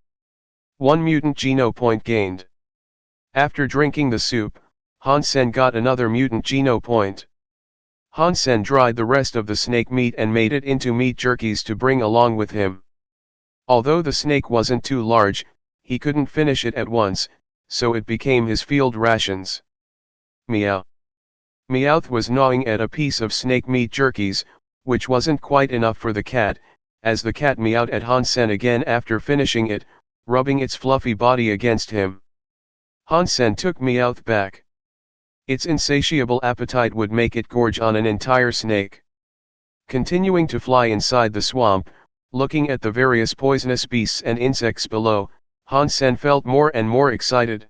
1 mutant geno point gained. After drinking the soup, Han Sen got another mutant geno point. Han Sen dried the rest of the snake meat and made it into meat jerkies to bring along with him. Although the snake wasn't too large, he couldn't finish it at once, so it became his field rations. Meow. Meowth was gnawing at a piece of snake meat jerkies, which wasn't quite enough for the cat, as the cat meowed at Han Sen again after finishing it, rubbing its fluffy body against him. Han Sen took Meowth back. Its insatiable appetite would make it gorge on an entire snake. Continuing to fly inside the swamp, looking at the various poisonous beasts and insects below, Han Sen felt more and more excited.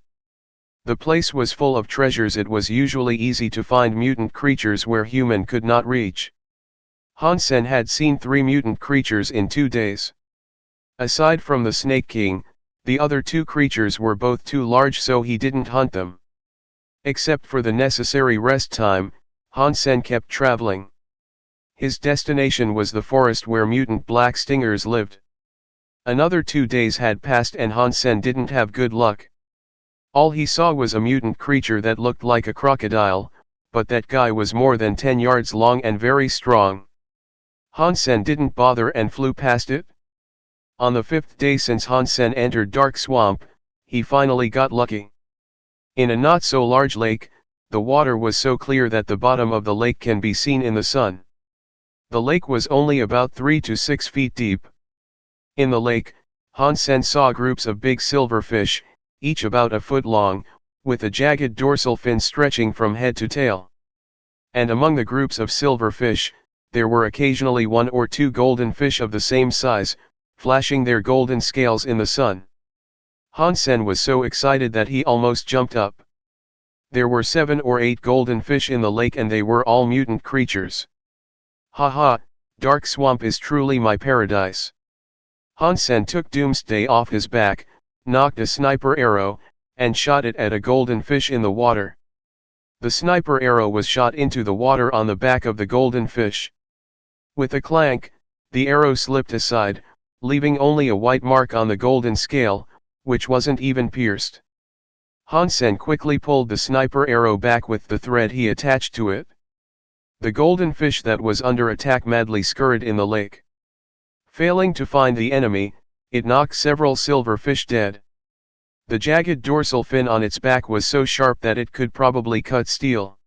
The place was full of treasures. It was usually easy to find mutant creatures where human could not reach. Han Sen had seen 3 mutant creatures in 2 days. Aside from the Snake King, the other 2 creatures were both too large, so he didn't hunt them. Except for the necessary rest time, Han Sen kept traveling. His destination was the forest where mutant black stingers lived. Another 2 days had passed and Han Sen didn't have good luck. All he saw was a mutant creature that looked like a crocodile, but that guy was more than 10 yards long and very strong. Han Sen didn't bother and flew past it. On the 5th day since Han Sen entered Dark Swamp, he finally got lucky. In a not so large lake, the water was so clear that the bottom of the lake can be seen in the sun. The lake was only about 3 to 6 feet deep. In the lake, Han Sen saw groups of big silver fish, each about a foot long, with a jagged dorsal fin stretching from head to tail. And among the groups of silver fish, there were occasionally 1 or 2 golden fish of the same size, flashing their golden scales in the sun. Han Sen was so excited that he almost jumped up. There were 7 or 8 golden fish in the lake and they were all mutant creatures. Haha, Dark Swamp is truly my paradise. Han Sen took Doomsday off his back, knocked a sniper arrow, and shot it at a golden fish in the water. The sniper arrow was shot into the water on the back of the golden fish. With a clank, the arrow slipped aside, leaving only a white mark on the golden scale, which wasn't even pierced. Han Sen quickly pulled the sniper arrow back with the thread he attached to it. The golden fish that was under attack madly scurried in the lake. Failing to find the enemy, it knocked several silver fish dead. The jagged dorsal fin on its back was so sharp that it could probably cut steel.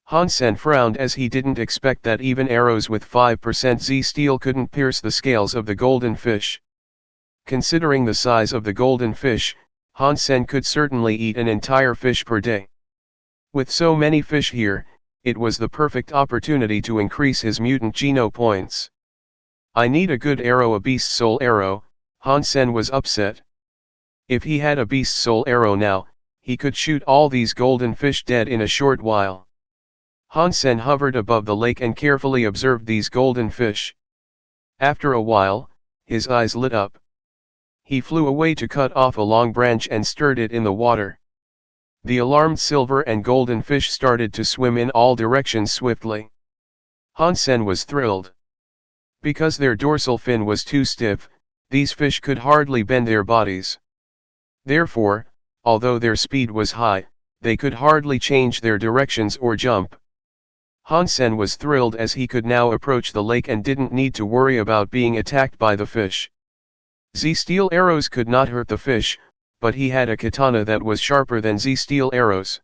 Han Sen frowned as he didn't expect that even arrows with 5% Z steel couldn't pierce the scales of the golden fish. Considering the size of the golden fish, Han Sen could certainly eat an entire fish per day. With so many fish here, it was the perfect opportunity to increase his mutant geno points. I need a good arrow, a beast soul arrow. Han Sen was upset. If he had a beast soul arrow now, he could shoot all these golden fish dead in a short while. Han Sen hovered above the lake and carefully observed these golden fish. After a while, his eyes lit up. He flew away to cut off a long branch and stirred it in the water. The alarmed silver and golden fish started to swim in all directions swiftly. Han Sen was thrilled. Because their dorsal fin was too stiff, these fish could hardly bend their bodies. Therefore, although their speed was high, they could hardly change their directions or jump. Han Sen was thrilled as he could now approach the lake and didn't need to worry about being attacked by the fish. Z-steel arrows could not hurt the fish, but he had a katana that was sharper than Z-steel arrows.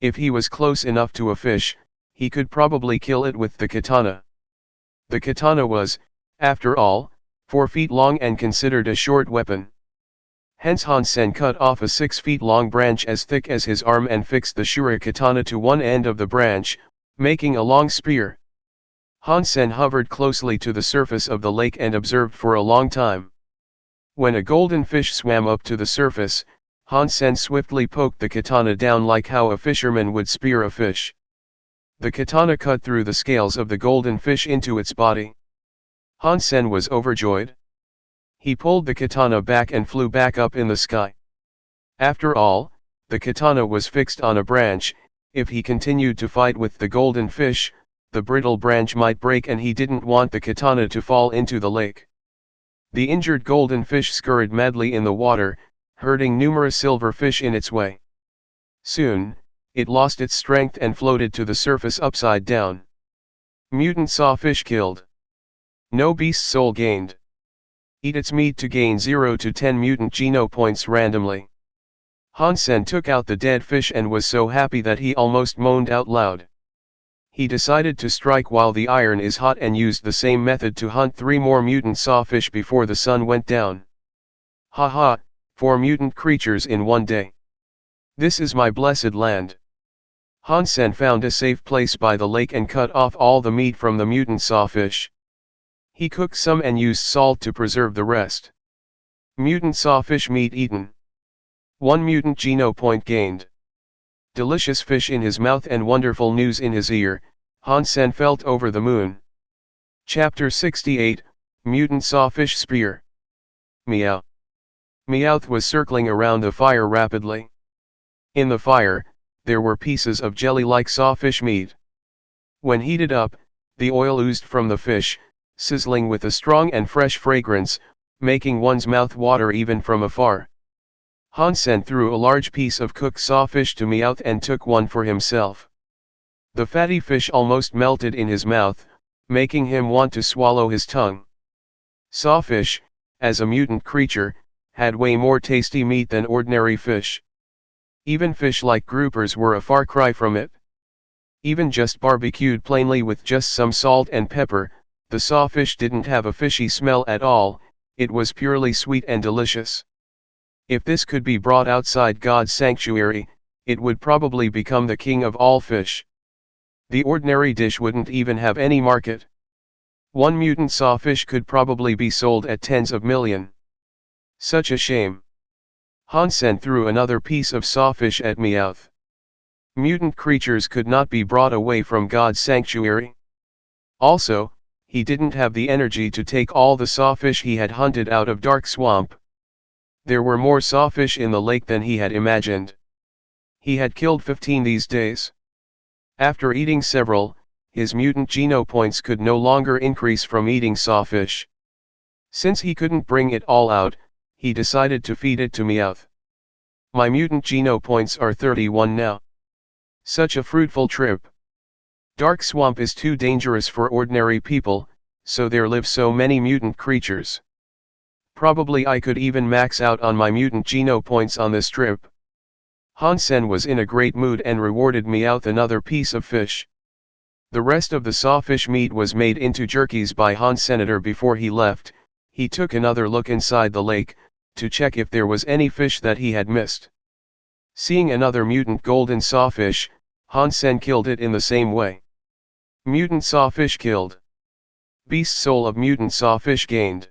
If he was close enough to a fish, he could probably kill it with the katana. The katana was, after all, 4 feet long and considered a short weapon. Hence Han Sen cut off a 6 feet long branch as thick as his arm and fixed the shuri katana to one end of the branch, making a long spear. Han Sen hovered closely to the surface of the lake and observed for a long time. When a golden fish swam up to the surface, Han Sen swiftly poked the katana down like how a fisherman would spear a fish. The katana cut through the scales of the golden fish into its body. Han Sen was overjoyed. He pulled the katana back and flew back up in the sky. After all, the katana was fixed on a branch. If he continued to fight with the golden fish, the brittle branch might break and he didn't want the katana to fall into the lake. The injured golden fish scurried madly in the water, hurting numerous silver fish in its way. Soon, it lost its strength and floated to the surface upside down. Mutant saw fish killed. No beast soul gained. Eat its meat to gain 0 to 10 mutant geno points randomly. Han Sen took out the dead fish and was so happy that he almost moaned out loud. He decided to strike while the iron is hot and used the same method to hunt 3 more mutant sawfish before the sun went down. Haha, 4 mutant creatures in one day. This is my blessed land. Han Sen found a safe place by the lake and cut off all the meat from the mutant sawfish. He cooked some and used salt to preserve the rest. Mutant sawfish meat eaten. 1 mutant geno point gained. Delicious fish in his mouth and wonderful news in his ear, Han Sen felt over the moon. Chapter 68, Mutant Sawfish Spear. Meow. Meowth was circling around the fire rapidly. In the fire, there were pieces of jelly-like sawfish meat. When heated up, the oil oozed from the fish, sizzling with a strong and fresh fragrance, making one's mouth water even from afar. Han Sen threw a large piece of cooked sawfish to Meowth and took one for himself. The fatty fish almost melted in his mouth, making him want to swallow his tongue. Sawfish, as a mutant creature, had way more tasty meat than ordinary fish. Even fish like groupers were a far cry from it. Even just barbecued plainly with just some salt and pepper, the sawfish didn't have a fishy smell at all, it was purely sweet and delicious. If this could be brought outside God's sanctuary, it would probably become the king of all fish. The ordinary dish wouldn't even have any market. 1 mutant sawfish could probably be sold at tens of millions. Such a shame. Han Sen threw another piece of sawfish at Meowth. Mutant creatures could not be brought away from God's sanctuary. Also, he didn't have the energy to take all the sawfish he had hunted out of Dark Swamp. There were more sawfish in the lake than he had imagined. He had killed 15 these days. After eating several, his mutant geno points could no longer increase from eating sawfish. Since he couldn't bring it all out, he decided to feed it to Meowth. My mutant geno points are 31 now. Such a fruitful trip. Dark Swamp is too dangerous for ordinary people, so there live so many mutant creatures. Probably I could even max out on my mutant geno points on this trip. Han Sen was in a great mood and rewarded Meowth another piece of fish. The rest of the sawfish meat was made into jerkies by Han Senator before he left. He took another look inside the lake, to check if there was any fish that he had missed. Seeing another mutant golden sawfish, Han Sen killed it in the same way. Mutant sawfish killed. Beast soul of mutant sawfish gained.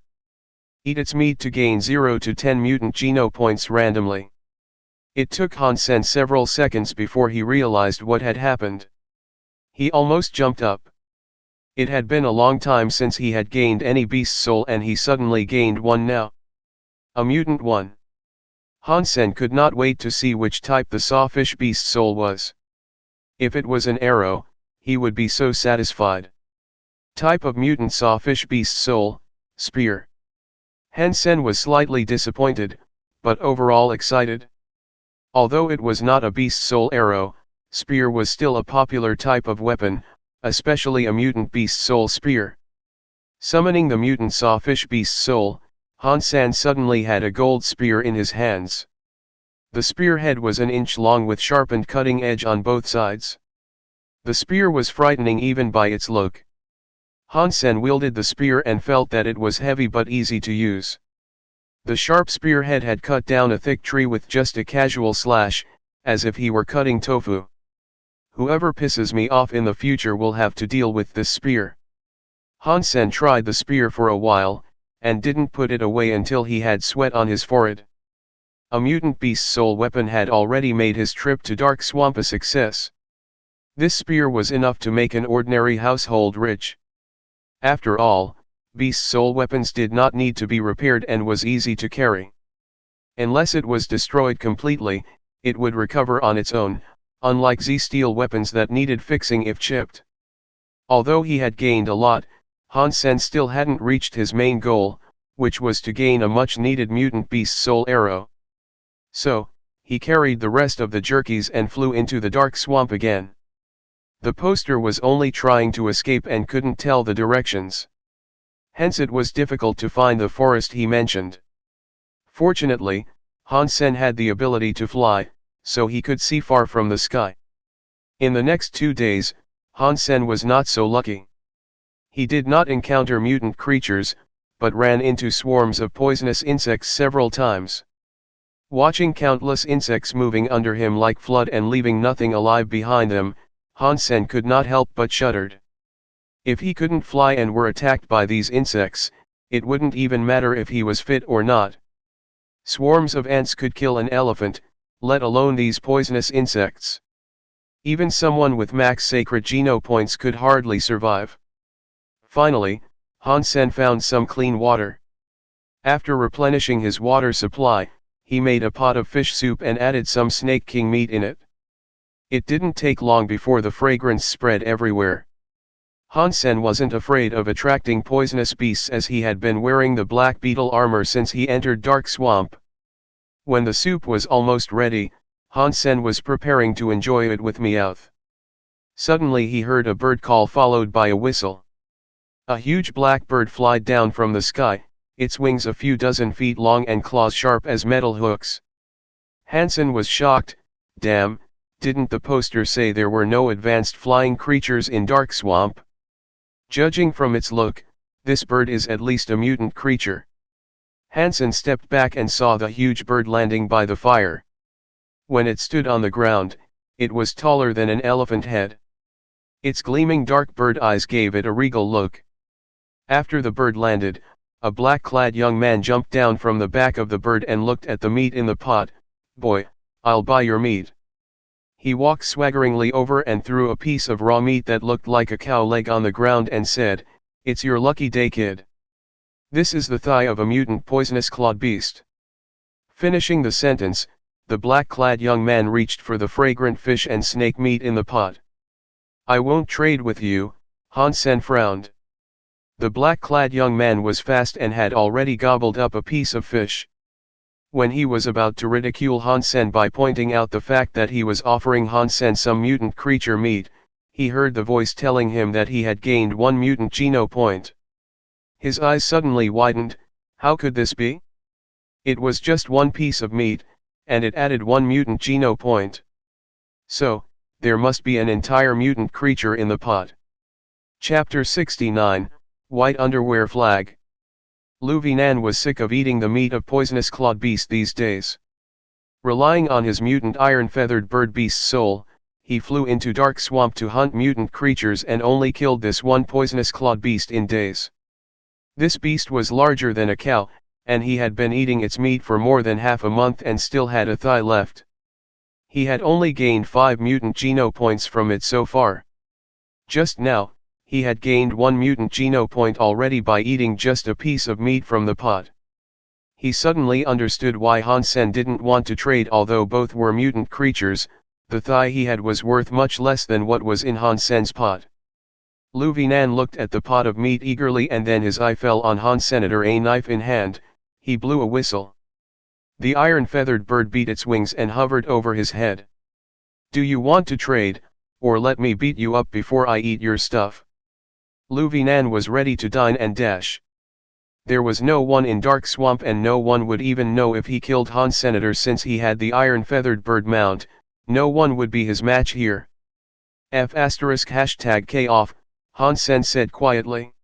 Eat its meat to gain 0 to 10 mutant geno points randomly. It took Han Sen several seconds before he realized what had happened. He almost jumped up. It had been a long time since he had gained any beast soul and he suddenly gained one now. A mutant one. Han Sen could not wait to see which type the sawfish beast soul was. If it was an arrow, he would be so satisfied. Type of mutant sawfish beast soul, spear. Han Sen was slightly disappointed, but overall excited. Although it was not a beast soul arrow, spear was still a popular type of weapon, especially a mutant beast soul spear. Summoning the mutant sawfish beast soul, Han Sen suddenly had a gold spear in his hands. The spear head was an inch long with sharpened cutting edge on both sides. The spear was frightening even by its look. Han Sen wielded the spear and felt that it was heavy but easy to use. The sharp spearhead had cut down a thick tree with just a casual slash, as if he were cutting tofu. Whoever pisses me off in the future will have to deal with this spear. Han Sen tried the spear for a while, and didn't put it away until he had sweat on his forehead. A mutant beast soul weapon had already made his trip to Dark Swamp a success. This spear was enough to make an ordinary household rich. After all, beast soul weapons did not need to be repaired and was easy to carry. Unless it was destroyed completely, it would recover on its own, unlike Z-steel weapons that needed fixing if chipped. Although he had gained a lot, Han Sen still hadn't reached his main goal, which was to gain a much-needed mutant beast soul arrow. So, he carried the rest of the jerkies and flew into the Dark Swamp again. The poster was only trying to escape and couldn't tell the directions. Hence it was difficult to find the forest he mentioned. Fortunately, Han Sen had the ability to fly, so he could see far from the sky. In the next 2 days, Han Sen was not so lucky. He did not encounter mutant creatures, but ran into swarms of poisonous insects several times. Watching countless insects moving under him like flood and leaving nothing alive behind them, Han Sen could not help but shuddered. If he couldn't fly and were attacked by these insects, it wouldn't even matter if he was fit or not. Swarms of ants could kill an elephant, let alone these poisonous insects. Even someone with max sacred geno points could hardly survive. Finally, Han Sen found some clean water. After replenishing his water supply, he made a pot of fish soup and added some snake king meat in it. It didn't take long before the fragrance spread everywhere. Han Sen wasn't afraid of attracting poisonous beasts as he had been wearing the black beetle armor since he entered Dark Swamp. When the soup was almost ready, Han Sen was preparing to enjoy it with Meowth. Suddenly he heard a bird call followed by a whistle. A huge black bird flied down from the sky, its wings a few dozen feet long and claws sharp as metal hooks. Han Sen was shocked. Damn, didn't the poster say there were no advanced flying creatures in Dark Swamp? Judging from its look, this bird is at least a mutant creature. Han Sen stepped back and saw the huge bird landing by the fire. When it stood on the ground, it was taller than an elephant head. Its gleaming dark bird eyes gave it a regal look. After the bird landed, a black-clad young man jumped down from the back of the bird and looked at the meat in the pot. "Boy, I'll buy your meat." He walked swaggeringly over and threw a piece of raw meat that looked like a cow leg on the ground and said, "It's your lucky day, kid. This is the thigh of a mutant poisonous clawed beast." Finishing the sentence, the black-clad young man reached for the fragrant fish and snake meat in the pot. "I won't trade with you," Han Sen frowned. The black-clad young man was fast and had already gobbled up a piece of fish. When he was about to ridicule Han Sen by pointing out the fact that he was offering Han Sen some mutant creature meat, he heard the voice telling him that he had gained 1 mutant geno point. His eyes suddenly widened. How could this be? It was just one piece of meat, and it added 1 mutant geno point. So, there must be an entire mutant creature in the pot. Chapter 69, White Underwear Flag. Lu Vinan was sick of eating the meat of poisonous clawed beast these days. Relying on his mutant iron-feathered bird beast soul, he flew into Dark Swamp to hunt mutant creatures and only killed this one poisonous clawed beast in days. This beast was larger than a cow, and he had been eating its meat for more than half a month and still had a thigh left. He had only gained 5 mutant geno points from it so far. Just now, he had gained 1 mutant geno point already by eating just a piece of meat from the pot. He suddenly understood why Han Sen didn't want to trade. Although both were mutant creatures, the thigh he had was worth much less than what was in Han Sen's pot. Lu Vinan looked at the pot of meat eagerly and then his eye fell on Han Senator, a knife in hand. He blew a whistle. The iron-feathered bird beat its wings and hovered over his head. "Do you want to trade, or let me beat you up before I eat your stuff?" Lu Vinan was ready to dine and dash. There was no one in Dark Swamp and no one would even know if he killed Han Senator since he had the iron-feathered bird mount. No one would be his match here. #K off, Han Sen said quietly.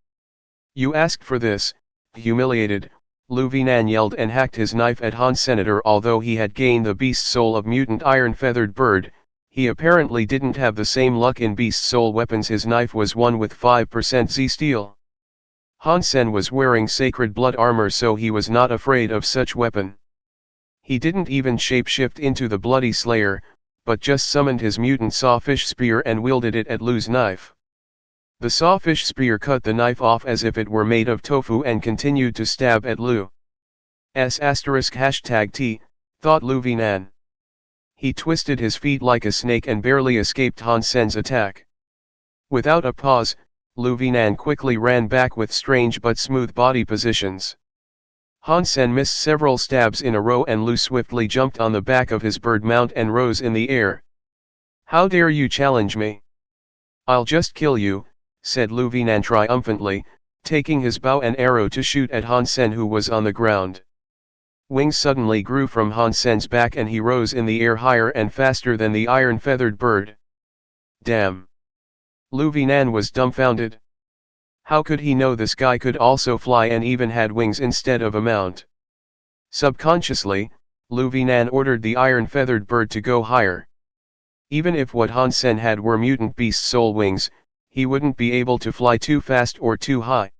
"You asked for this." Humiliated, Lu Vinan yelled and hacked his knife at Han Senator. Although he had gained the beast soul of mutant iron-feathered bird, he apparently didn't have the same luck in beast soul weapons. His knife was one with 5% Z steel. Han Sen was wearing sacred blood armor, so he was not afraid of such weapon. He didn't even shapeshift into the bloody slayer, but just summoned his mutant sawfish spear and wielded it at Lu's knife. The sawfish spear cut the knife off as if it were made of tofu and continued to stab at Lu. #T, thought Lu Vinan. He twisted his feet like a snake and barely escaped Han Sen's attack. Without a pause, Lu Vinan quickly ran back with strange but smooth body positions. Han Sen missed several stabs in a row and Lu swiftly jumped on the back of his bird mount and rose in the air. "How dare you challenge me? I'll just kill you," said Lu Vinan triumphantly, taking his bow and arrow to shoot at Han Sen, who was on the ground. Wings suddenly grew from Han Sen's back and he rose in the air higher and faster than the iron-feathered bird. "Damn! Lu Vinan was dumbfounded. How could he know this guy could also fly and even had wings instead of a mount? Subconsciously, Lu Vinan ordered the iron-feathered bird to go higher. Even if what Han Sen had were mutant beast soul wings, he wouldn't be able to fly too fast or too high.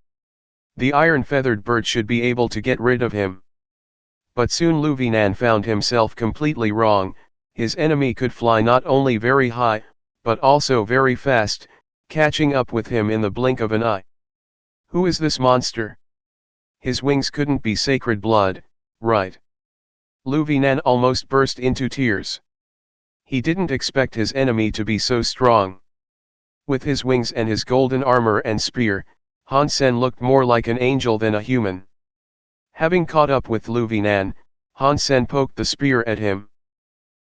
The iron-feathered bird should be able to get rid of him. But soon Lu Vinan found himself completely wrong. His enemy could fly not only very high, but also very fast, catching up with him in the blink of an eye. Who is this monster? His wings couldn't be sacred blood, right? Lu Vinan almost burst into tears. He didn't expect his enemy to be so strong. With his wings and his golden armor and spear, Han Sen looked more like an angel than a human. Having caught up with Lu Vinan, Han Sen poked the spear at him.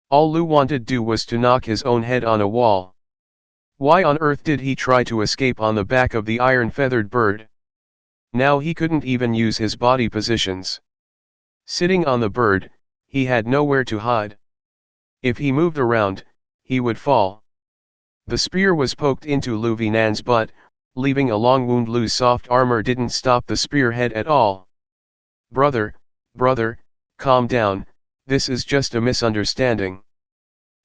All Lu wanted do was to knock his own head on a wall. Why on earth did he try to escape on the back of the iron-feathered bird? Now he couldn't even use his body positions. Sitting on the bird, he had nowhere to hide. If he moved around, he would fall. The spear was poked into Lu Vinan's butt, leaving a long wound. Lu's soft armor didn't stop the spearhead at all. Brother, calm down, this is just a misunderstanding.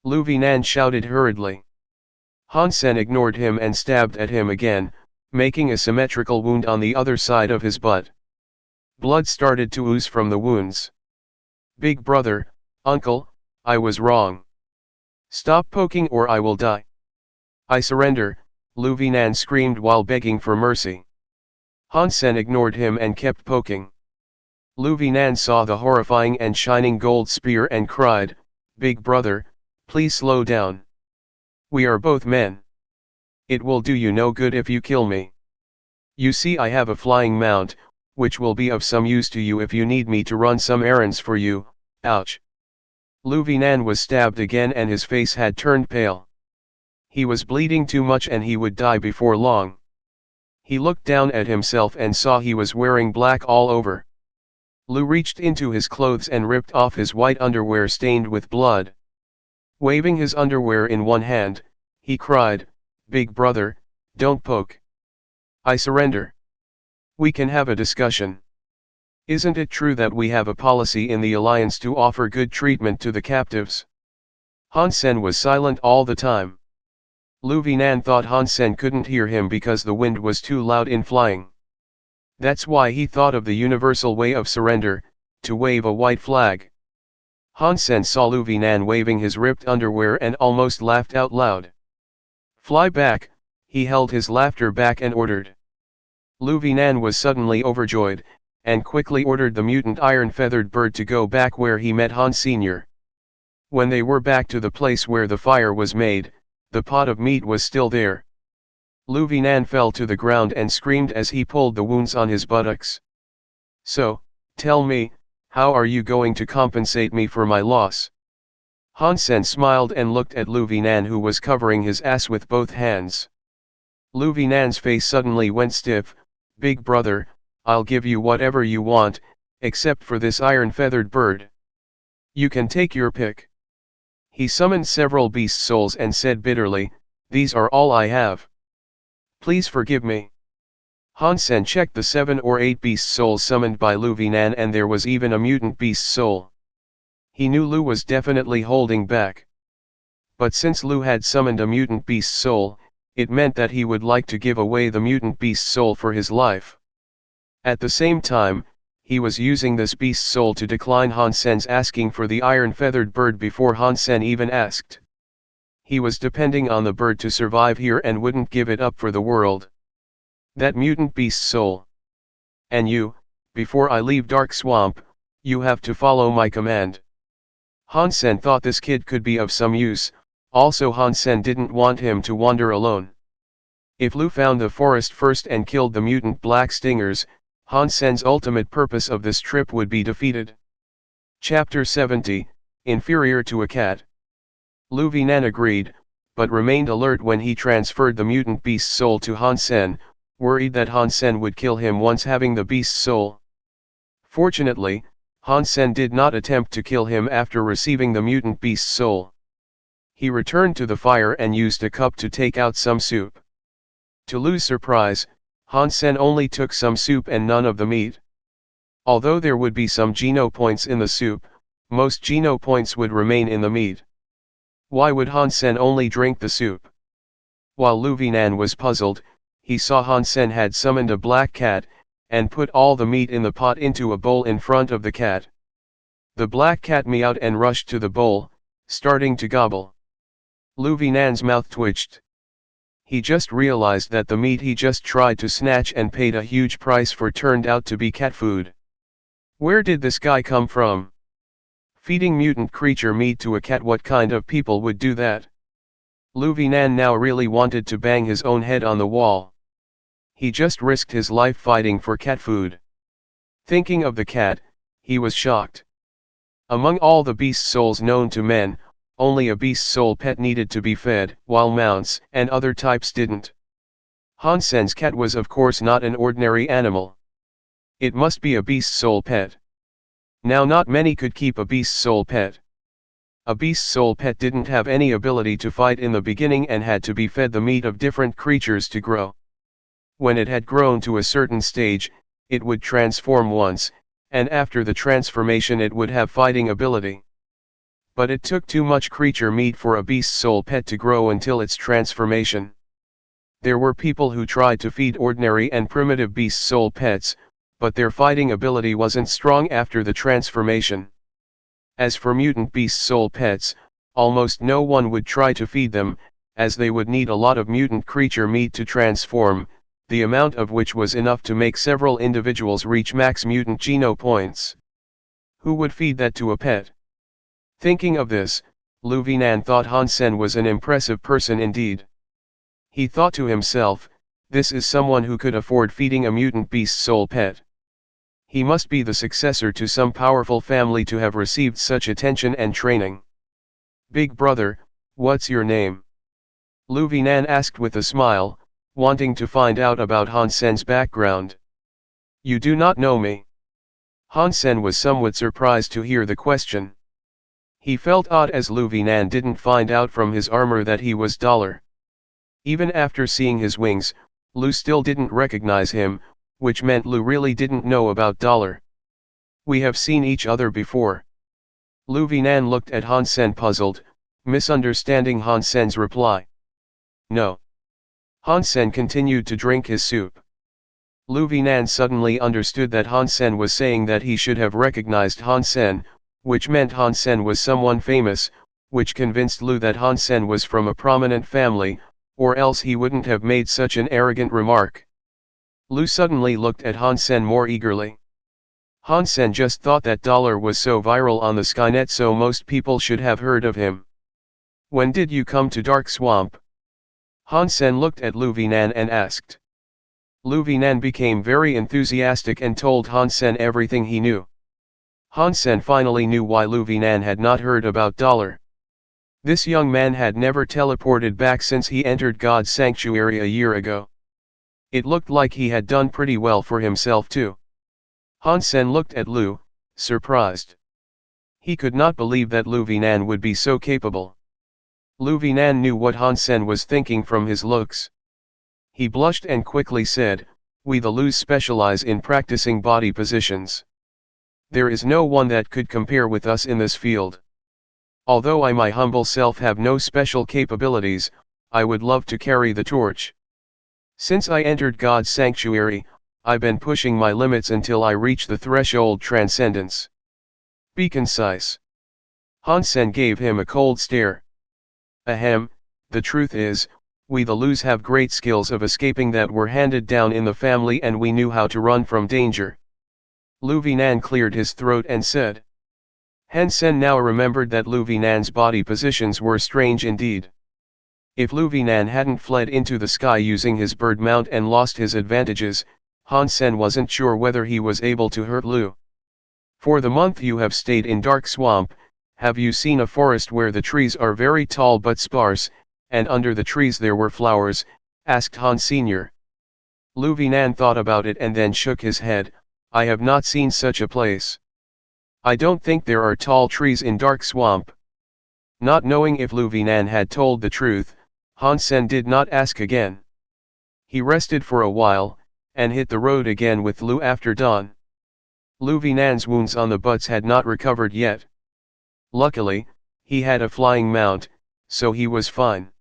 Lu Vinan shouted hurriedly. Han Sen ignored him and stabbed at him again, making a symmetrical wound on the other side of his butt. Blood started to ooze from the wounds. Big brother, uncle, I was wrong. Stop poking or I will die. I surrender, Lu Vinan screamed while begging for mercy. Han Sen ignored him and kept poking. Lu Vinan saw the horrifying and shining gold spear and cried, Big brother, please slow down. We are both men. It will do you no good if you kill me. You see I have a flying mount, which will be of some use to you if you need me to run some errands for you. Ouch. Lu Vinan was stabbed again and his face had turned pale. He was bleeding too much and he would die before long. He looked down at himself and saw he was wearing black all over. Lu reached into his clothes and ripped off his white underwear stained with blood. Waving his underwear in one hand, he cried, Big brother, don't poke. I surrender. We can have a discussion. Isn't it true that we have a policy in the alliance to offer good treatment to the captives? Han Sen was silent all the time. Lu Vinan thought Han Sen couldn't hear him because the wind was too loud in flying. That's why he thought of the universal way of surrender, to wave a white flag. Han Sen saw Lu Vinan waving his ripped underwear and almost laughed out loud. Fly back, he held his laughter back and ordered. Lu Vinan was suddenly overjoyed, and quickly ordered the mutant iron-feathered bird to go back where he met Han Sr. When they were back to the place where the fire was made, the pot of meat was still there. Lu Vinan fell to the ground and screamed as he pulled the wounds on his buttocks. So, tell me, how are you going to compensate me for my loss? Han Sen smiled and looked at Lu Vinan who was covering his ass with both hands. Lu Vinan's face suddenly went stiff. Big brother, I'll give you whatever you want, except for this iron-feathered bird. You can take your pick. He summoned several beast souls and said bitterly, these are all I have. Please forgive me. Han Sen checked the 7 or 8 beast souls summoned by Lu Vinan and there was even a mutant beast soul. He knew Lu was definitely holding back. But since Lu had summoned a mutant beast soul, it meant that he would like to give away the mutant beast soul for his life. At the same time, he was using this beast soul to decline Han Sen's asking for the iron-feathered bird before Han Sen even asked. He was depending on the bird to survive here and wouldn't give it up for the world. That mutant beast soul. And you, before I leave Dark Swamp, you have to follow my command. Han Sen thought this kid could be of some use, also Han Sen didn't want him to wander alone. If Lu found the forest first and killed the mutant black stingers, Han Sen's ultimate purpose of this trip would be defeated. Chapter 70, Inferior to a Cat. Lu Vinan agreed, but remained alert when he transferred the mutant beast soul to Han Sen, worried that Han Sen would kill him once having the beast soul. Fortunately, Han Sen did not attempt to kill him after receiving the mutant beast soul. He returned to the fire and used a cup to take out some soup. To Lu's surprise, Han Sen only took some soup and none of the meat. Although there would be some geno points in the soup, most geno points would remain in the meat. Why would Han Sen only drink the soup? While Lu Vinan was puzzled, he saw Han Sen had summoned a black cat, and put all the meat in the pot into a bowl in front of the cat. The black cat meowed and rushed to the bowl, starting to gobble. Lu Vinan's mouth twitched. He just realized that the meat he just tried to snatch and paid a huge price for turned out to be cat food. Where did this guy come from? Feeding mutant creature meat to a cat? What kind of people would do that? Lu Vinan now really wanted to bang his own head on the wall. He just risked his life fighting for cat food. Thinking of the cat, he was shocked. Among all the beast souls known to men, only a beast soul pet needed to be fed, while mounts and other types didn't. Han Sen's cat was of course not an ordinary animal. It must be a beast soul pet. Now not many could keep a beast soul pet. A beast soul pet didn't have any ability to fight in the beginning and had to be fed the meat of different creatures to grow. When it had grown to a certain stage, it would transform once, and after the transformation it would have fighting ability. But it took too much creature meat for a beast soul pet to grow until its transformation. There were people who tried to feed ordinary and primitive beast soul pets, but their fighting ability wasn't strong after the transformation. As for mutant beast soul pets, almost no one would try to feed them, as they would need a lot of mutant creature meat to transform, the amount of which was enough to make several individuals reach max mutant geno points. Who would feed that to a pet? Thinking of this, Lu Vinan thought Han Sen was an impressive person indeed. He thought to himself, this is someone who could afford feeding a mutant beast soul pet. He must be the successor to some powerful family to have received such attention and training. Big brother, what's your name? Lu Vinan asked with a smile, wanting to find out about Han Sen's background. You do not know me. Han Sen was somewhat surprised to hear the question. He felt odd as Lu Vinan didn't find out from his armor that he was Dollar. Even after seeing his wings, Lu still didn't recognize him, which meant Lu really didn't know about Dollar. We have seen each other before. Lu Vinan looked at Han Sen puzzled, misunderstanding Han Sen's reply. No. Han Sen continued to drink his soup. Lu Vinan suddenly understood that Han Sen was saying that he should have recognized Han Sen, which meant Han Sen was someone famous, which convinced Lu that Han Sen was from a prominent family, or else he wouldn't have made such an arrogant remark. Lu suddenly looked at Han Sen more eagerly. Han Sen just thought that Dollar was so viral on the Skynet, so most people should have heard of him. When did you come to Dark Swamp? Han Sen looked at Lu Vinan and asked. Lu Vinan became very enthusiastic and told Han Sen everything he knew. Han Sen finally knew why Lu Vinan had not heard about Dollar. This young man had never teleported back since he entered God's sanctuary a year ago. It looked like he had done pretty well for himself too. Han Sen looked at Lu, surprised. He could not believe that Lu Vinan would be so capable. Lu Vinan knew what Han Sen was thinking from his looks. He blushed and quickly said, "We the Lus specialize in practicing body positions. There is no one that could compare with us in this field. Although I my humble self have no special capabilities, I would love to carry the torch. Since I entered God's sanctuary, I've been pushing my limits until I reach the threshold transcendence. Be concise." Han Sen gave him a cold stare. Ahem, the truth is, we the Lus have great skills of escaping that were handed down in the family, and we knew how to run from danger. Lu Vinan cleared his throat and said. Han Sen now remembered that Lu Vinan's body positions were strange indeed. If Lu Vinan hadn't fled into the sky using his bird mount and lost his advantages, Han Sen wasn't sure whether he was able to hurt Lu. For the month you have stayed in Dark Swamp, have you seen a forest where the trees are very tall but sparse, and under the trees there were flowers? Asked Han Sr. Lu Vinan thought about it and then shook his head. I have not seen such a place. I don't think there are tall trees in Dark Swamp. Not knowing if Lu Vinan had told the truth, Han Sen did not ask again. He rested for a while, and hit the road again with Lu after dawn. Lu Vinan's wounds on the butts had not recovered yet. Luckily, he had a flying mount, so he was fine.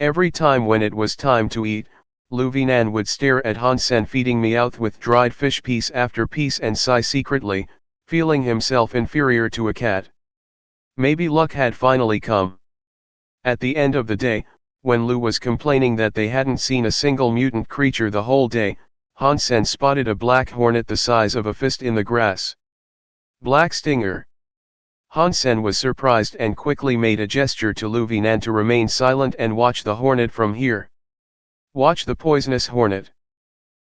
Every time when it was time to eat, Lu Vinan would stare at Han Sen feeding Meowth with dried fish piece after piece and sigh secretly, feeling himself inferior to a cat. Maybe luck had finally come. At the end of the day, when Lu was complaining that they hadn't seen a single mutant creature the whole day, Han Sen spotted a black hornet the size of a fist in the grass. Black stinger. Han Sen was surprised and quickly made a gesture to Lu Vinan to remain silent and watch the hornet from here. Watch the poisonous hornet.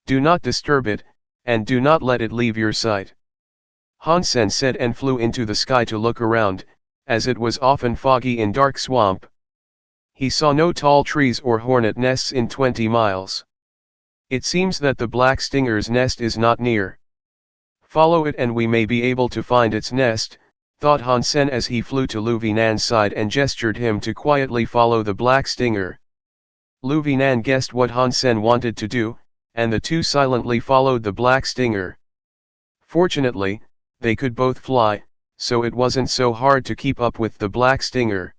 Do not disturb it, and do not let it leave your sight. Han Sen said and flew into the sky to look around, as it was often foggy in dark swamp. He saw no tall trees or hornet nests in 20 miles. It seems that the black stinger's nest is not near. Follow it and we may be able to find its nest, thought Han Sen as he flew to Lu Vinan's side and gestured him to quietly follow the black stinger. Lu Vinan guessed what Han Sen wanted to do, and the two silently followed the black stinger. Fortunately, they could both fly, so it wasn't so hard to keep up with the black stinger.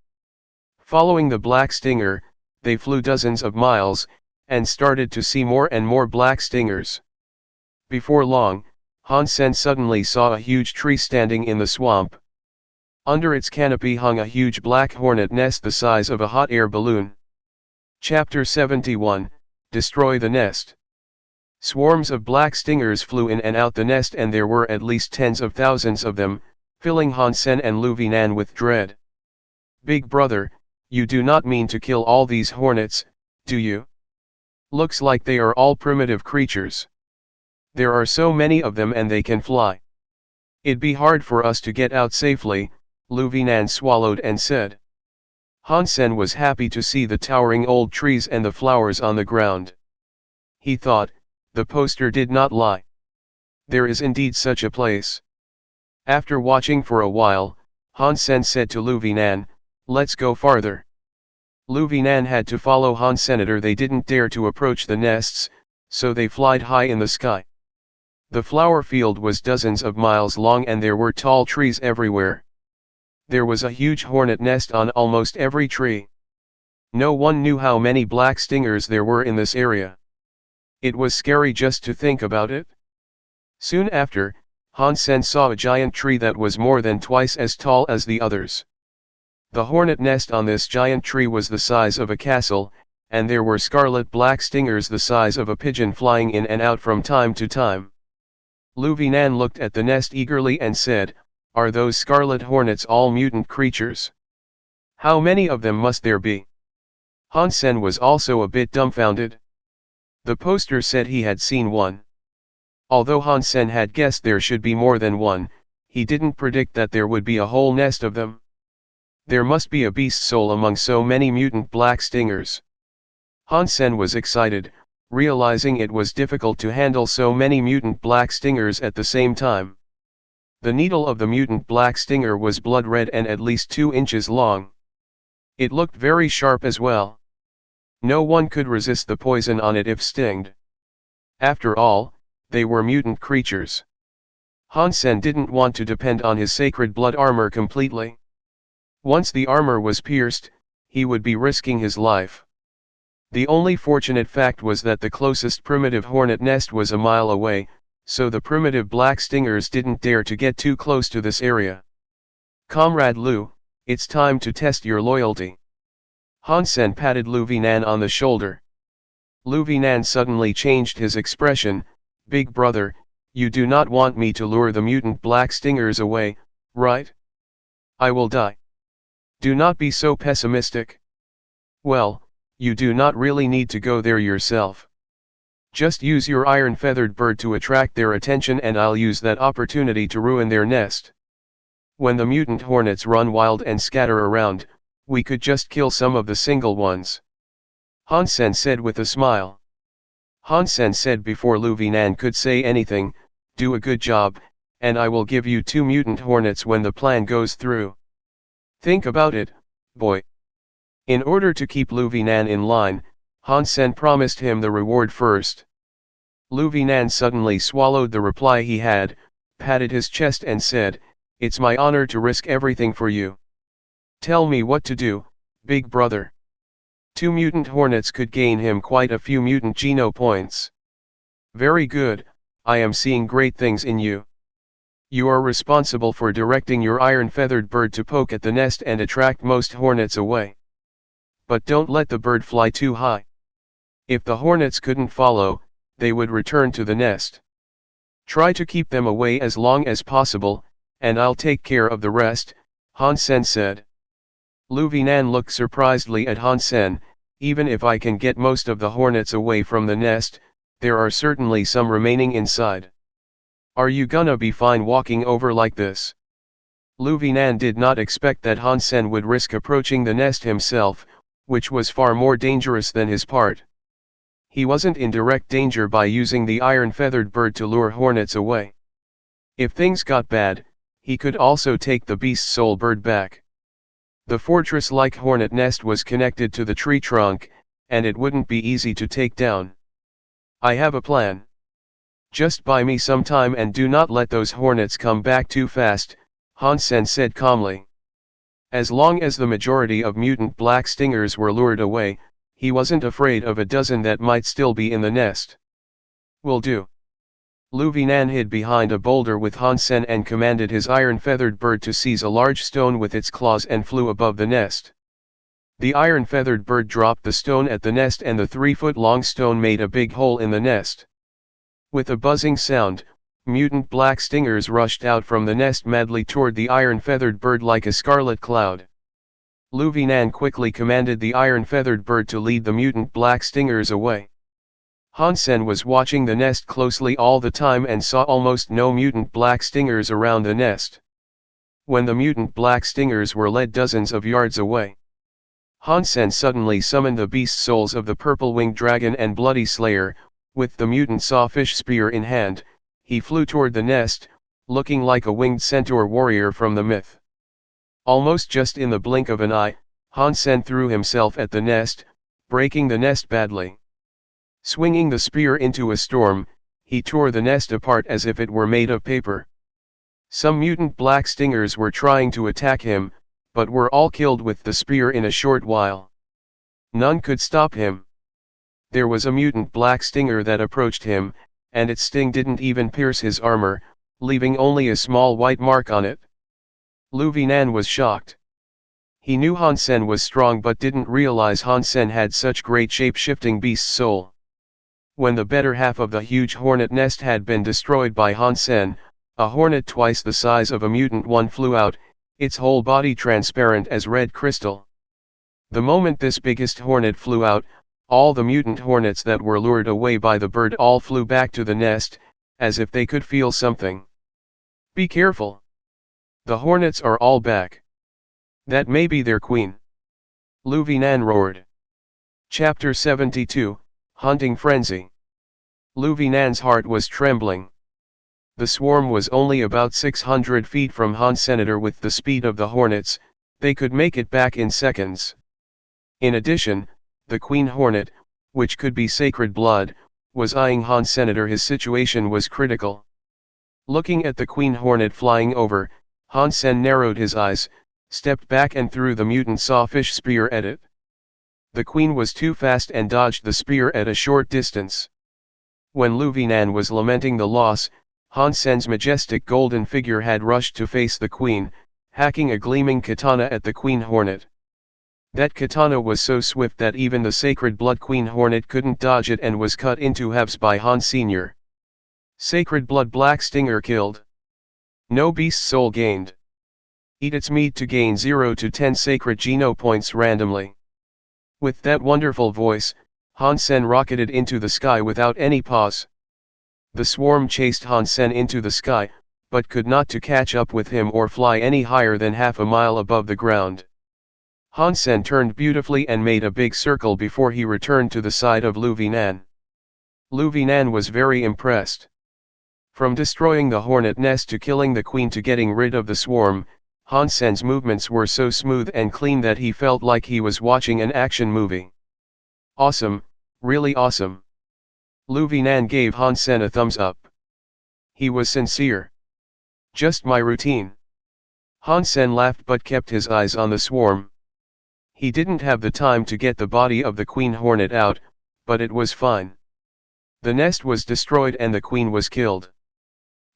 Following the black stinger, they flew dozens of miles, and started to see more and more black stingers. Before long, Han Sen suddenly saw a huge tree standing in the swamp. Under its canopy hung a huge black hornet nest the size of a hot air balloon. Chapter 71, Destroy the Nest. Swarms of black stingers flew in and out the nest and there were at least tens of thousands of them, filling Han Sen and Lu Vinan with dread. Big brother, you do not mean to kill all these hornets, do you? Looks like they are all primitive creatures. There are so many of them and they can fly. It'd be hard for us to get out safely, Lu Vinan swallowed and said. Han Sen was happy to see the towering old trees and the flowers on the ground. He thought, the poster did not lie. There is indeed such a place. After watching for a while, Han Sen said to Lu Vinan, let's go farther. Lu Vinan had to follow Han Senator. They didn't dare to approach the nests, so they flied high in the sky. The flower field was dozens of miles long and there were tall trees everywhere. There was a huge hornet nest on almost every tree. No one knew how many black stingers there were in this area. It was scary just to think about it. Soon after, Han Sen saw a giant tree that was more than twice as tall as the others. The hornet nest on this giant tree was the size of a castle, and there were scarlet black stingers the size of a pigeon flying in and out from time to time. Lu Vinan looked at the nest eagerly and said, are those scarlet hornets all mutant creatures? How many of them must there be? Han Sen was also a bit dumbfounded. The poster said he had seen one. Although Han Sen had guessed there should be more than one, he didn't predict that there would be a whole nest of them. There must be a beast soul among so many mutant black stingers. Han Sen was excited, realizing it was difficult to handle so many mutant black stingers at the same time. The needle of the mutant black stinger was blood red and at least 2 inches long. It looked very sharp as well. No one could resist the poison on it if stinged. After all, they were mutant creatures. Han Sen didn't want to depend on his sacred blood armor completely. Once the armor was pierced, he would be risking his life. The only fortunate fact was that the closest primitive hornet nest was a mile away, so the primitive black stingers didn't dare to get too close to this area. Comrade Lu, it's time to test your loyalty. Han Sen patted Lu Vinan on the shoulder. Lu Vinan suddenly changed his expression. Big brother, you do not want me to lure the mutant black stingers away, right? I will die. Do not be so pessimistic. Well, you do not really need to go there yourself. Just use your iron-feathered bird to attract their attention and I'll use that opportunity to ruin their nest. When the mutant hornets run wild and scatter around, we could just kill some of the single ones. Han Sen said with a smile. Han Sen said before Lu Vinan could say anything, do a good job, and I will give you 2 mutant hornets when the plan goes through. Think about it, boy. In order to keep Lu Vinan in line, Han Sen promised him the reward first. Lu Vinan suddenly swallowed the reply he had, patted his chest and said, "It's my honor to risk everything for you. Tell me what to do, big brother." 2 mutant hornets could gain him quite a few mutant geno points. Very good, I am seeing great things in you. You are responsible for directing your iron-feathered bird to poke at the nest and attract most hornets away. But don't let the bird fly too high. If the hornets couldn't follow, they would return to the nest. Try to keep them away as long as possible, and I'll take care of the rest, Han Sen said. Lu Vinan looked surprisedly at Han Sen. Even if I can get most of the hornets away from the nest, there are certainly some remaining inside. Are you gonna be fine walking over like this? Lu Vinan did not expect that Han Sen would risk approaching the nest himself, which was far more dangerous than his part. He wasn't in direct danger by using the iron-feathered bird to lure hornets away. If things got bad, he could also take the beast's soul bird back. The fortress-like hornet nest was connected to the tree trunk, and it wouldn't be easy to take down. I have a plan. Just buy me some time and do not let those hornets come back too fast, Han Sen said calmly. As long as the majority of mutant black stingers were lured away, he wasn't afraid of a dozen that might still be in the nest. Will do. Lu Vinan hid behind a boulder with Han Sen and commanded his iron-feathered bird to seize a large stone with its claws and flew above the nest. The iron-feathered bird dropped the stone at the nest and the 3-foot-long stone made a big hole in the nest. With a buzzing sound, mutant black stingers rushed out from the nest madly toward the iron-feathered bird like a scarlet cloud. Lu Vinan quickly commanded the iron-feathered bird to lead the mutant black stingers away. Han Sen was watching the nest closely all the time and saw almost no mutant black stingers around the nest. When the mutant black stingers were led dozens of yards away, Han Sen suddenly summoned the beast souls of the purple-winged dragon and bloody slayer. With the mutant sawfish spear in hand, he flew toward the nest, looking like a winged centaur warrior from the myth. Almost just in the blink of an eye, Han Sen threw himself at the nest, breaking the nest badly. Swinging the spear into a storm, he tore the nest apart as if it were made of paper. Some mutant black stingers were trying to attack him, but were all killed with the spear in a short while. None could stop him. There was a mutant black stinger that approached him, and its sting didn't even pierce his armor, leaving only a small white mark on it. Lu Vinan was shocked. He knew Han Sen was strong but didn't realize Han Sen had such great shape-shifting beast soul. When the better half of the huge hornet nest had been destroyed by Han Sen, a hornet twice the size of a mutant one flew out, its whole body transparent as red crystal. The moment this biggest hornet flew out, all the mutant hornets that were lured away by the bird all flew back to the nest, as if they could feel something. Be careful. The hornets are all back. That may be their queen. Lu Vinan roared. Chapter 72, Hunting Frenzy. Lu Vinan's heart was trembling. The swarm was only about 600 feet from Han Senator. With the speed of the hornets, they could make it back in seconds. In addition, the queen hornet, which could be sacred blood, was eyeing Han Senator. His situation was critical. Looking at the queen hornet flying over, Han Sen narrowed his eyes, stepped back and threw the mutant sawfish spear at it. The queen was too fast and dodged the spear at a short distance. When Lu Vinan was lamenting the loss, Han Sen's majestic golden figure had rushed to face the queen, hacking a gleaming katana at the queen hornet. That katana was so swift that even the sacred blood queen hornet couldn't dodge it and was cut into halves by Han Sr. Sacred blood black stinger killed. No beast soul gained. Eat its meat to gain 0 to 10 sacred geno points randomly. With that wonderful voice, Han Sen rocketed into the sky without any pause. The swarm chased Han Sen into the sky, but could not to catch up with him or fly any higher than half a mile above the ground. Han Sen turned beautifully and made a big circle before he returned to the side of Lu Vinan. Lu Vinan was very impressed. From destroying the hornet nest to killing the queen to getting rid of the swarm, Han Sen's movements were so smooth and clean that he felt like he was watching an action movie. Awesome, Really awesome. Lu Vinan gave Han Sen a thumbs up. He was sincere. Just my routine. Han Sen laughed but kept his eyes on the swarm. He didn't have the time to get the body of the queen hornet out, but it was fine. The nest was destroyed and the queen was killed.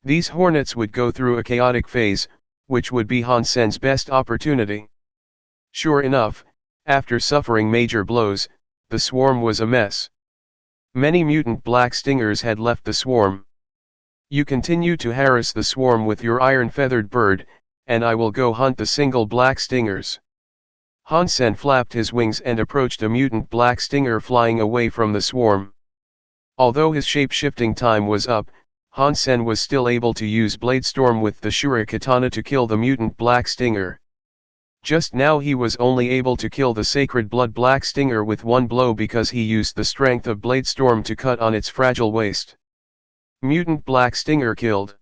These hornets would go through a chaotic phase, which would be Han Sen's best opportunity. Sure enough, after suffering major blows, the swarm was a mess. Many mutant black stingers had left the swarm. You continue to harass the swarm with your iron-feathered bird, and I will go hunt the single black stingers. Han Sen flapped his wings and approached a mutant black stinger flying away from the swarm. Although his shape-shifting time was up, Han Sen was still able to use Blade Storm with the Shura Katana to kill the mutant black stinger. Just now he was only able to kill the Sacred Blood black stinger with one blow because he used the strength of Blade Storm to cut on its fragile waist. Mutant black stinger killed.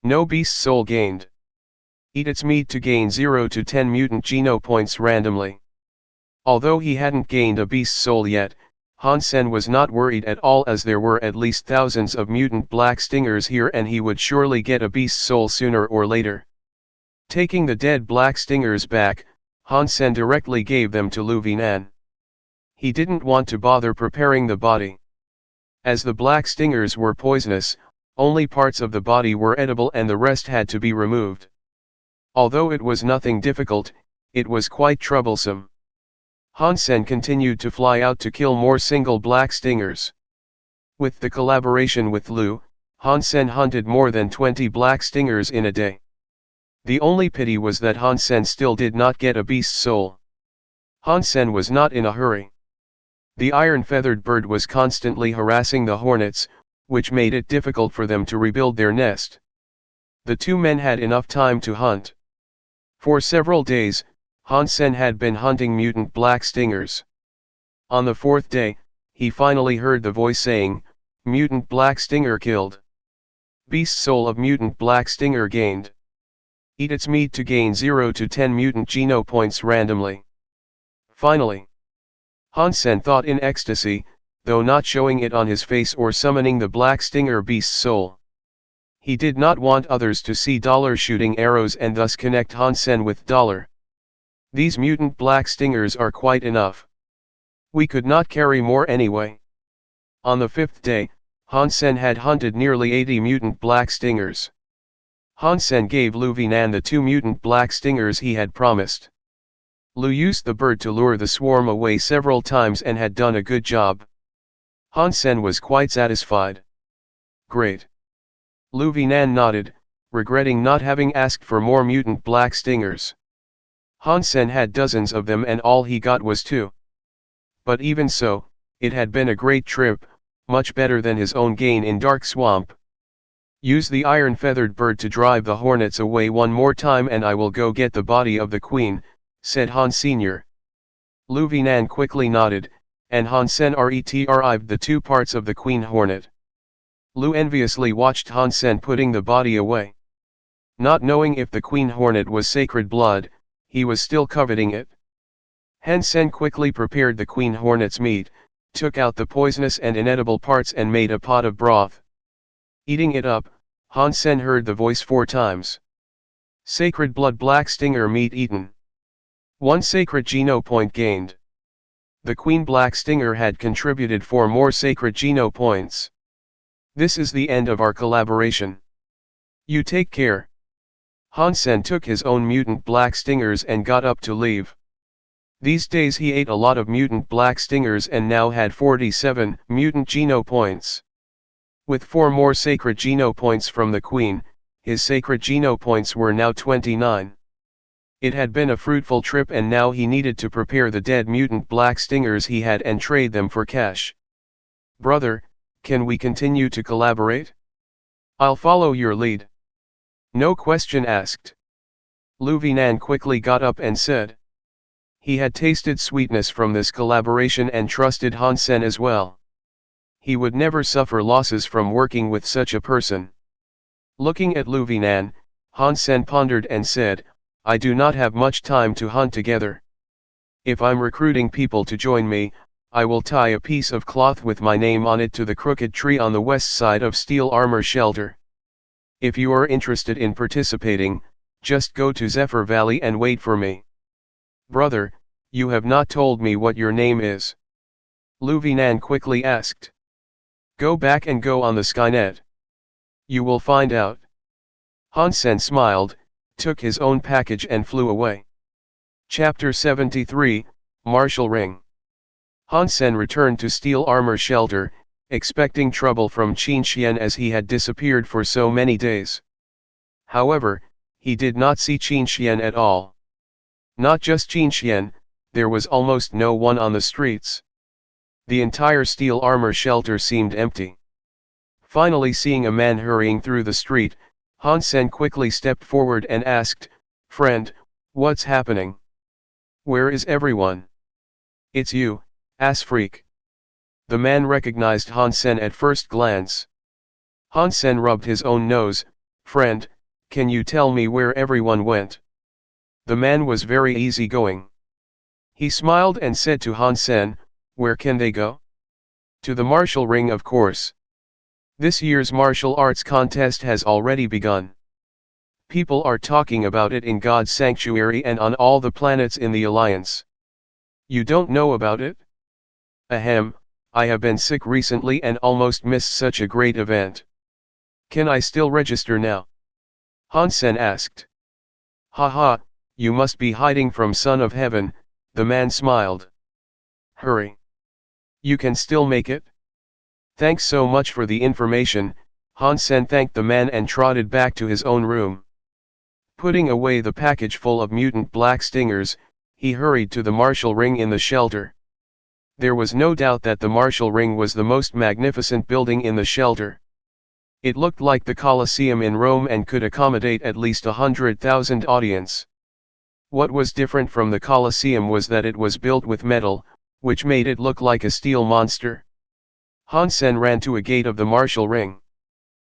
No beast soul gained. Eat its meat to gain 0 to 10 mutant geno points randomly. Although he hadn't gained a beast soul yet, Han Sen was not worried at all as there were at least thousands of mutant black stingers here and he would surely get a beast soul sooner or later. Taking the dead black stingers back, Han Sen directly gave them to Lu Vinan. He didn't want to bother preparing the body. As the black stingers were poisonous, only parts of the body were edible and the rest had to be removed. Although it was nothing difficult, it was quite troublesome. Han Sen continued to fly out to kill more single black stingers. With the collaboration with Lu, Han Sen hunted more than 20 black stingers in a day. The only pity was that Han Sen still did not get a beast soul. Han Sen was not in a hurry. The iron-feathered bird was constantly harassing the hornets, which made it difficult for them to rebuild their nest. The two men had enough time to hunt. For several days, Han Sen had been hunting mutant black stingers. On the fourth day, he finally heard the voice saying, "Mutant black stinger killed. Beast soul of mutant black stinger gained. Eat its meat to gain 0 to 10 mutant geno points randomly." Finally. Han Sen thought in ecstasy, though not showing it on his face or summoning the black stinger beast soul. He did not want others to see Dollar shooting arrows and thus connect Han Sen with Dollar. These mutant black stingers are quite enough. We could not carry more anyway. On the fifth day, Han Sen had hunted nearly 80 mutant black stingers. Han Sen gave Lu Vinan the 2 mutant black stingers he had promised. Lu used the bird to lure the swarm away several times and had done a good job. Han Sen was quite satisfied. Great. Lu Vinan nodded, regretting not having asked for more mutant black stingers. Han Sen had dozens of them and all he got was 2. But even so, it had been a great trip, much better than his own gain in Dark Swamp. Use the iron-feathered bird to drive the hornets away one more time and I will go get the body of the queen, said Han Sr. Lu Vinan quickly nodded, and Han Sen retrieved the 2 parts of the queen hornet. Lu enviously watched Han Sen putting the body away. Not knowing if the queen hornet was sacred blood, he was still coveting it. Han Sen quickly prepared the queen hornet's meat, took out the poisonous and inedible parts and made a pot of broth. Eating it up, Han Sen heard the voice 4 times. Sacred blood black stinger meat eaten. 1 sacred geno point gained. The queen black stinger had contributed 4 more sacred geno points. This is the end of our collaboration. You take care. Han Sen took his own mutant black stingers and got up to leave. These days he ate a lot of mutant black stingers and now had 47 mutant geno points. With 4 more sacred geno points from the queen, his sacred geno points were now 29. It had been a fruitful trip and now he needed to prepare the dead mutant black stingers he had and trade them for cash. Brother, can we continue to collaborate? I'll follow your lead. No question asked. Lu Vinan quickly got up and said. He had tasted sweetness from this collaboration and trusted Han Sen as well. He would never suffer losses from working with such a person. Looking at Lu Vinan, Han Sen pondered and said, I do not have much time to hunt together. If I'm recruiting people to join me, I will tie a piece of cloth with my name on it to the crooked tree on the west side of Steel Armor Shelter. If you are interested in participating, just go to Zephyr Valley and wait for me. Brother, you have not told me what your name is. Luvinan quickly asked. Go back and go on the Skynet. You will find out. Han Sen smiled, took his own package and flew away. Chapter 73, Martial Ring. Han Sen returned to Steel Armor Shelter, expecting trouble from Qin Xian as he had disappeared for so many days. However, he did not see Qin Xian at all. Not just Qin Xian, there was almost no one on the streets. The entire Steel Armor Shelter seemed empty. Finally seeing a man hurrying through the street, Han Sen quickly stepped forward and asked, Friend, what's happening? Where is everyone? It's you, ass freak. The man recognized Han Sen at first glance. Han Sen rubbed his own nose. Friend, can you tell me where everyone went? The man was very easygoing. He smiled and said to Han Sen, where can they go? To the martial ring, of course. This year's martial arts contest has already begun. People are talking about it in God's sanctuary and on all the planets in the Alliance. You don't know about it? Ahem, I have been sick recently and almost missed such a great event. Can I still register now? Han Sen asked. Haha, you must be hiding from Son of Heaven, the man smiled. Hurry. You can still make it? Thanks so much for the information, Han Sen thanked the man and trotted back to his own room. Putting away the package full of mutant black stingers, he hurried to the martial ring in the shelter. There was no doubt that the martial ring was the most magnificent building in the shelter. It looked like the Colosseum in Rome and could accommodate at least 100,000 audience. What was different from the Colosseum was that it was built with metal, which made it look like a steel monster. Han Sen ran to a gate of the martial ring.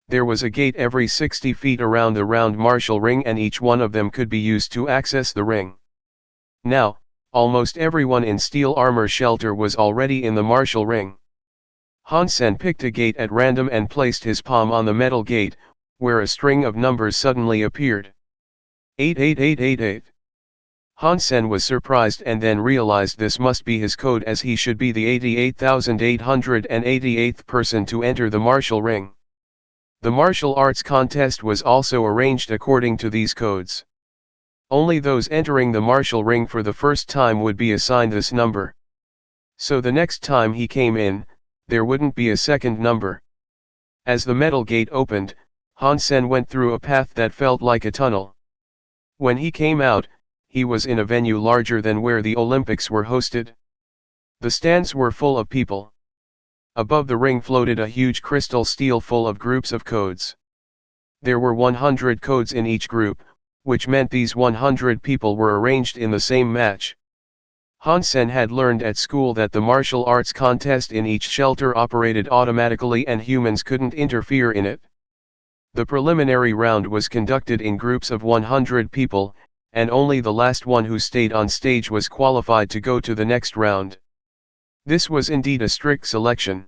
There was a gate every 60 feet around the round martial ring and each one of them could be used to access the ring. Now, almost everyone in Steel Armor Shelter was already in the martial ring. Han Sen picked a gate at random and placed his palm on the metal gate, where a string of numbers suddenly appeared. 88888. Han Sen was surprised and then realized this must be his code as he should be the 88,888th person to enter the martial ring. The martial arts contest was also arranged according to these codes. Only those entering the martial ring for the first time would be assigned this number. So the next time he came in, there wouldn't be a second number. As the metal gate opened, Han Sen went through a path that felt like a tunnel. When he came out, he was in a venue larger than where the Olympics were hosted. The stands were full of people. Above the ring floated a huge crystal stele full of groups of codes. There were 100 codes in each group, which meant these 100 people were arranged in the same match. Han Sen had learned at school that the martial arts contest in each shelter operated automatically and humans couldn't interfere in it. The preliminary round was conducted in groups of 100 people, and only the last one who stayed on stage was qualified to go to the next round. This was indeed a strict selection.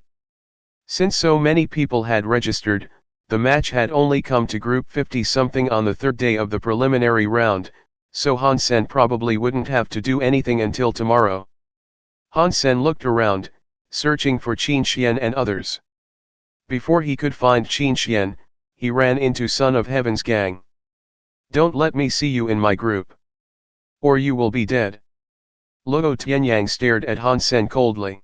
Since so many people had registered, the match had only come to group 50-something on the third day of the preliminary round, so Han Sen probably wouldn't have to do anything until tomorrow. Han Sen looked around, searching for Qin Xian and others. Before he could find Qin Xian, he ran into Son of Heaven's gang. Don't let me see you in my group. Or you will be dead. Luo Tianyang stared at Han Sen coldly.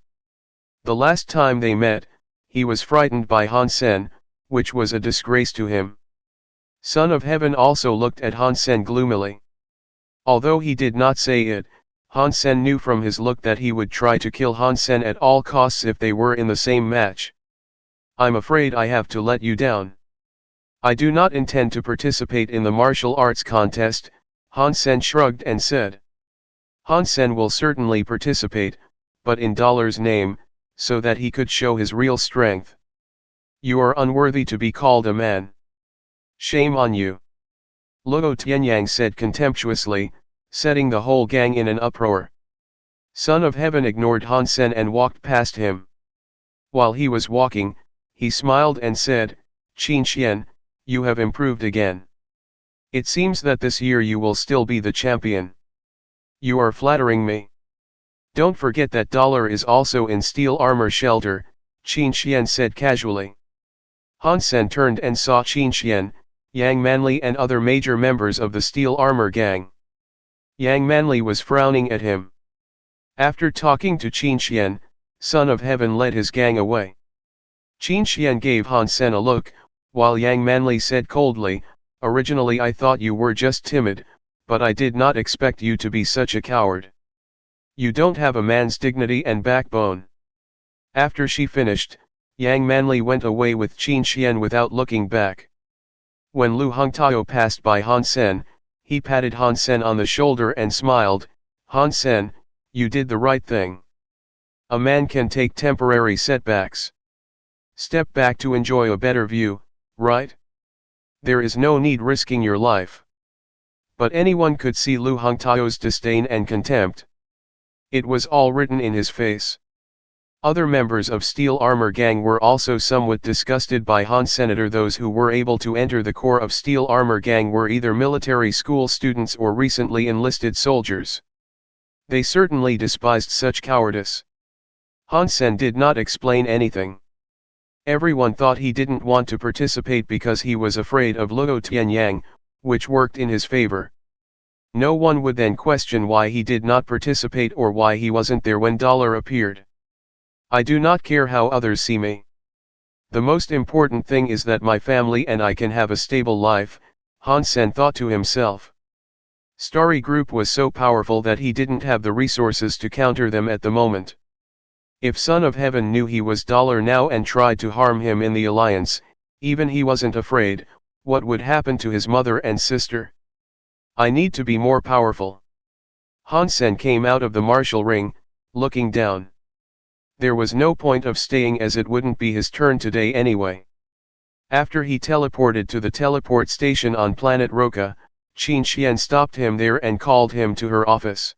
The last time they met, he was frightened by Han Sen, which was a disgrace to him. Son of Heaven also looked at Han Sen gloomily. Although he did not say it, Han Sen knew from his look that he would try to kill Han Sen at all costs if they were in the same match. I'm afraid I have to let you down. I do not intend to participate in the martial arts contest, Han Sen shrugged and said. Han Sen will certainly participate, but in Dollar's name, so that he could show his real strength. You are unworthy to be called a man. Shame on you. Luo Tianyang said contemptuously, setting the whole gang in an uproar. Son of Heaven ignored Han Sen and walked past him. While he was walking, he smiled and said, "Qin Xian, you have improved again. It seems that this year you will still be the champion. You are flattering me. Don't forget that dollar is also in steel armor shelter," Qin Xian said casually. Han Sen turned and saw Qin Xian, Yang Manli and other major members of the steel armor gang. Yang Manli was frowning at him. After talking to Qin Xian, Son of Heaven led his gang away. Qin Xian gave Han Sen a look, while Yang Manli said coldly, "Originally I thought you were just timid, but I did not expect you to be such a coward. You don't have a man's dignity and backbone." After she finished, Yang Manli went away with Qin Xian without looking back. When Lu Hongtao passed by Han Sen, he patted Han Sen on the shoulder and smiled, "Han Sen, you did the right thing. A man can take temporary setbacks. Step back to enjoy a better view, right? There is no need risking your life." But anyone could see Lu Hongtao's disdain and contempt. It was all written in his face. Other members of Steel Armor Gang were also somewhat disgusted by Han Senator. Those who were able to enter the core of Steel Armor Gang were either military school students or recently enlisted soldiers. They certainly despised such cowardice. Han Sen did not explain anything. Everyone thought he didn't want to participate because he was afraid of Luo Tianyang, which worked in his favor. No one would then question why he did not participate or why he wasn't there when Dollar appeared. "I do not care how others see me. The most important thing is that my family and I can have a stable life," Han Sen thought to himself. Starry Group was so powerful that he didn't have the resources to counter them at the moment. If Son of Heaven knew he was Dollar now and tried to harm him in the alliance, even he wasn't afraid. What would happen to his mother and sister? "I need to be more powerful." Han Sen came out of the martial ring, looking down. There was no point of staying as it wouldn't be his turn today anyway. After he teleported to the teleport station on planet Roka, Qin Xian stopped him there and called him to her office.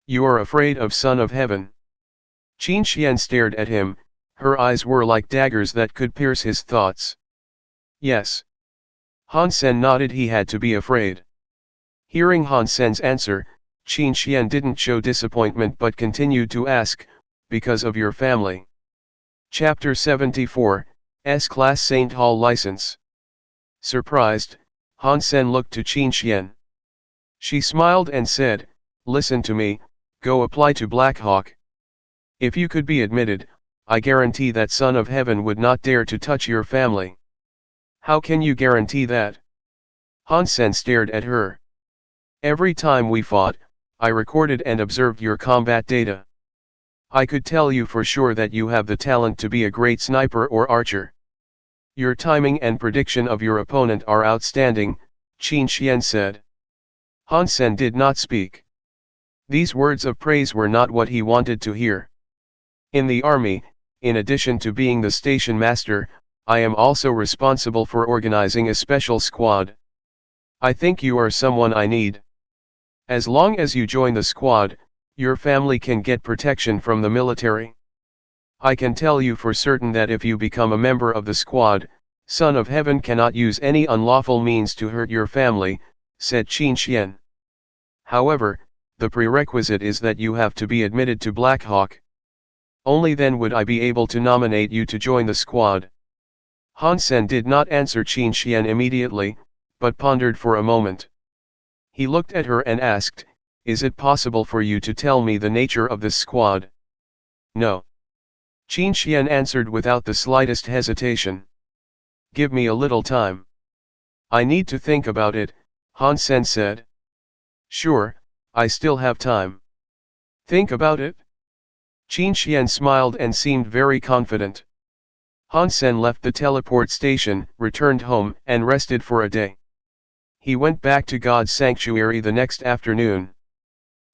"You are afraid of Son of Heaven?" Qin Xian stared at him, her eyes were like daggers that could pierce his thoughts. "Yes." Han Sen nodded. He had to be afraid. Hearing Han Sen's answer, Qin Xian didn't show disappointment but continued to ask, "Because of your family?" Chapter 74, S-Class Saint Hall License. Surprised, Han Sen looked to Qin Xian. She smiled and said, "Listen to me, go apply to Black Hawk. If you could be admitted, I guarantee that Son of Heaven would not dare to touch your family." "How can you guarantee that?" Han Sen stared at her. "Every time we fought, I recorded and observed your combat data. I could tell you for sure that you have the talent to be a great sniper or archer. Your timing and prediction of your opponent are outstanding," Qin Xian said. Han Sen did not speak. These words of praise were not what he wanted to hear. "In the army, in addition to being the station master, I am also responsible for organizing a special squad. I think you are someone I need. As long as you join the squad, your family can get protection from the military. I can tell you for certain that if you become a member of the squad, Son of Heaven cannot use any unlawful means to hurt your family," said Qin Xian. "However, the prerequisite is that you have to be admitted to Black Hawk. Only then would I be able to nominate you to join the squad." Han Sen did not answer Qin Xian immediately, but pondered for a moment. He looked at her and asked, "Is it possible for you to tell me the nature of this squad?" "No." Qin Xian answered without the slightest hesitation. "Give me a little time. I need to think about it," Han Sen said. "Sure, I still have time. Think about it?" Qin Xian smiled and seemed very confident. Han Sen left the teleport station, returned home, and rested for a day. He went back to God's sanctuary the next afternoon.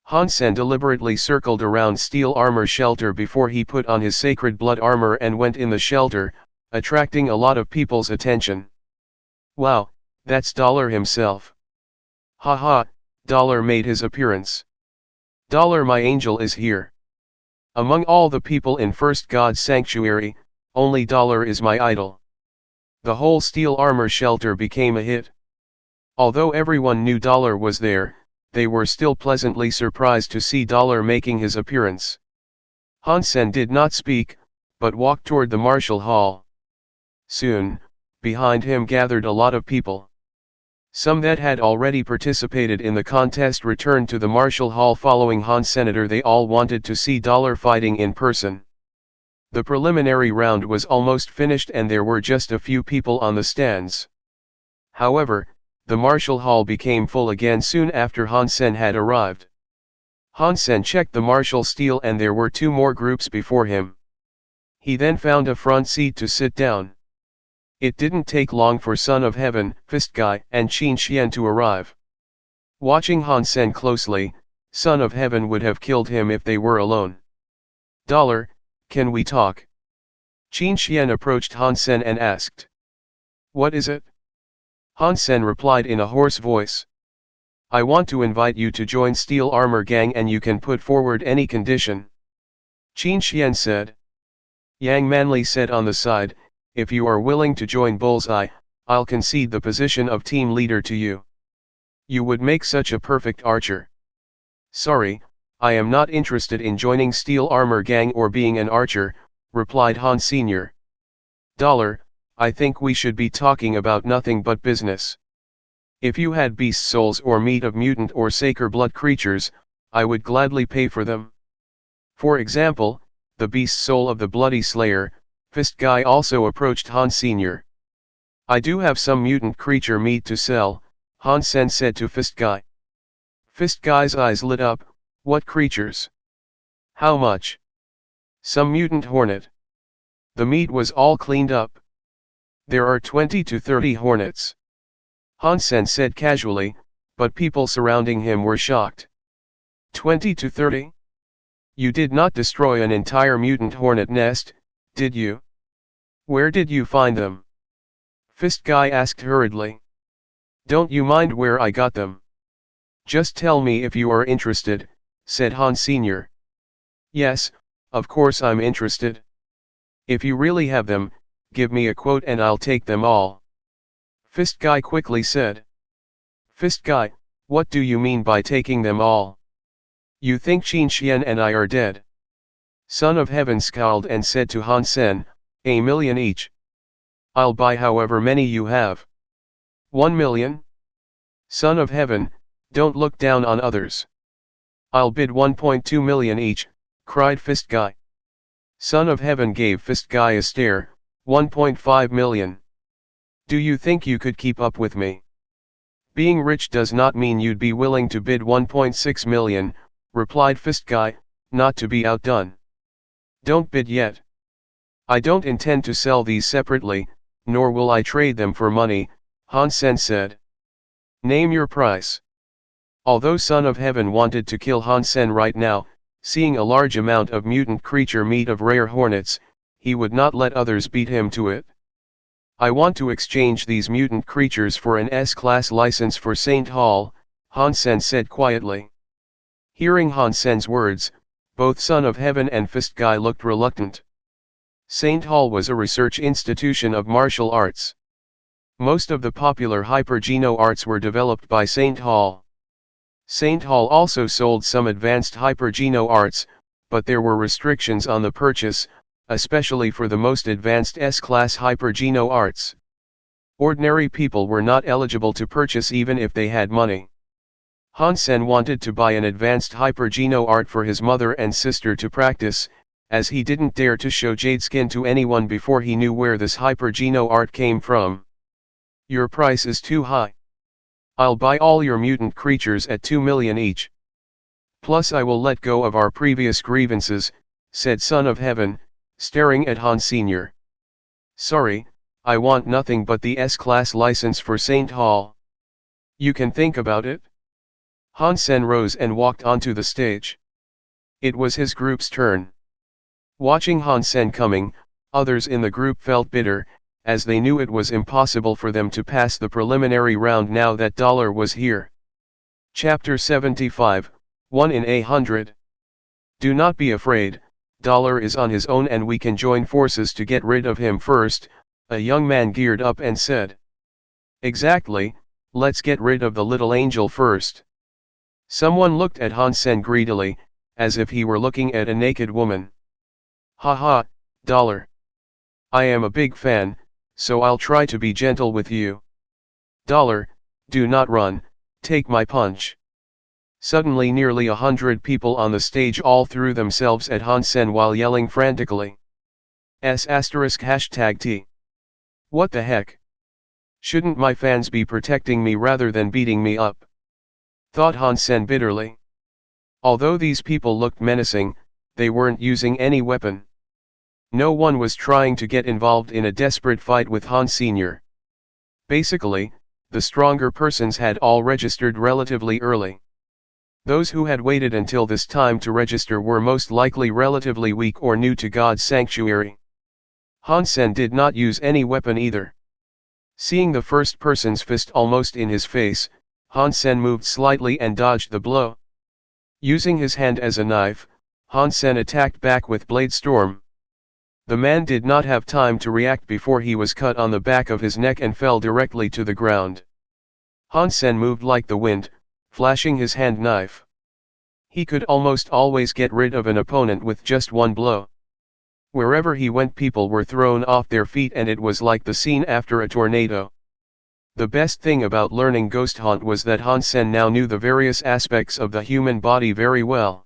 Han Sen deliberately circled around steel armor shelter before he put on his sacred blood armor and went in the shelter, attracting a lot of people's attention. "Wow, that's Dollar himself." "Haha, Dollar made his appearance." Dollar, my angel, is here. Among all the people in First God's sanctuary, only Dollar is my idol. The whole steel armor shelter became a hit. Although everyone knew Dollar was there, they were still pleasantly surprised to see Dollar making his appearance. Han Sen did not speak, but walked toward the martial hall. Soon, behind him gathered a lot of people. Some that had already participated in the contest returned to the martial hall following Han Senator. They all wanted to see Dollar fighting in person. The preliminary round was almost finished and there were just a few people on the stands. However, the martial hall became full again soon after Han Sen had arrived. Han Sen checked the martial steel and there were two more groups before him. He then found a front seat to sit down. It didn't take long for Son of Heaven, Fist Guy, and Qin Xian to arrive. Watching Han Sen closely, Son of Heaven would have killed him if they were alone. Dollar, can we talk? Qin Xian approached Han Sen and asked. What is it? Han Sen replied in a hoarse voice. I want to invite you to join Steel Armor Gang and you can put forward any condition. Qin Xian said. Yang Manli said on the side, if you are willing to join Bullseye, I'll concede the position of team leader to you. You would make such a perfect archer. Sorry, I am not interested in joining Steel Armor Gang or being an archer, replied Han Sr. Dollar, I think we should be talking about nothing but business. If you had beast souls or meat of mutant or sacred blood creatures, I would gladly pay for them. For example, the beast soul of the Bloody Slayer, Fist Guy also approached Han Sr. I do have some mutant creature meat to sell, Han Sen said to Fist Guy. Fist Guy's eyes lit up, what creatures? How much? Some mutant hornet. The meat was all cleaned up. There are 20 to 30 hornets. Han Sen said casually, but people surrounding him were shocked. 20 to 30? You did not destroy an entire mutant hornet nest, did you? Where did you find them? Fist Guy asked hurriedly. Don't you mind where I got them? Just tell me if you are interested, said Han Sr. Yes, of course I'm interested. If you really have them, give me a quote and I'll take them all. Fist Guy quickly said. Fist Guy, what do you mean by taking them all? You think Qin Xian and I are dead? Son of Heaven scowled and said to Han Sen, 1,000,000 each. I'll buy however many you have. 1,000,000? Son of Heaven, don't look down on others. I'll bid 1.2 million each, cried Fist Guy. Son of Heaven gave Fist Guy a stare, 1.5 million. Do you think you could keep up with me? Being rich does not mean you'd be willing to bid 1.6 million, replied Fist Guy, not to be outdone. Don't bid yet. I don't intend to sell these separately, nor will I trade them for money, Han Sen said. Name your price. Although Son of Heaven wanted to kill Han Sen right now, seeing a large amount of mutant creature meat of rare hornets, he would not let others beat him to it. I want to exchange these mutant creatures for an S-class license for Saint Hall, Han Sen said quietly. Hearing Han Sen's words, both Son of Heaven and Fist Guy looked reluctant. Saint Hall was a research institution of martial arts. Most of the popular hyper-geno arts were developed by Saint Hall. Saint Hall also sold some advanced hyper-geno arts, but there were restrictions on the purchase, especially for the most advanced S-class hyper-geno arts. Ordinary people were not eligible to purchase even if they had money. Han Sen wanted to buy an advanced hyper-geno art for his mother and sister to practice, as he didn't dare to show jade skin to anyone before he knew where this hyper-geno art came from. Your price is too high. I'll buy all your mutant creatures at 2 million each. Plus I will let go of our previous grievances, said Son of Heaven, staring at Han Sr. Sorry, I want nothing but the S-class license for Saint Hall. You can think about it. Han Sen rose and walked onto the stage. It was his group's turn. Watching Han Sen coming, others in the group felt bitter, as they knew it was impossible for them to pass the preliminary round now that Dollar was here. Chapter 75, 1 in 100. Do not be afraid, Dollar is on his own and we can join forces to get rid of him first, a young man geared up and said. Exactly, let's get rid of the little angel first. Someone looked at Han Sen greedily, as if he were looking at a naked woman. Haha, Dollar. I am a big fan, so I'll try to be gentle with you. Dollar, do not run, take my punch. Suddenly nearly 100 people on the stage all threw themselves at Han Sen while yelling frantically. *T. What the heck? Shouldn't my fans be protecting me rather than beating me up? Thought Han Sen bitterly. Although these people looked menacing, they weren't using any weapon. No one was trying to get involved in a desperate fight with Han Sr. Basically, the stronger persons had all registered relatively early. Those who had waited until this time to register were most likely relatively weak or new to God's sanctuary. Han Sen did not use any weapon either. Seeing the first person's fist almost in his face, Han Sen moved slightly and dodged the blow. Using his hand as a knife, Han Sen attacked back with Blade Storm. The man did not have time to react before he was cut on the back of his neck and fell directly to the ground. Han Sen moved like the wind, flashing his hand knife. He could almost always get rid of an opponent with just one blow. Wherever he went people were thrown off their feet and it was like the scene after a tornado. The best thing about learning Ghost Hunt was that Han Sen now knew the various aspects of the human body very well.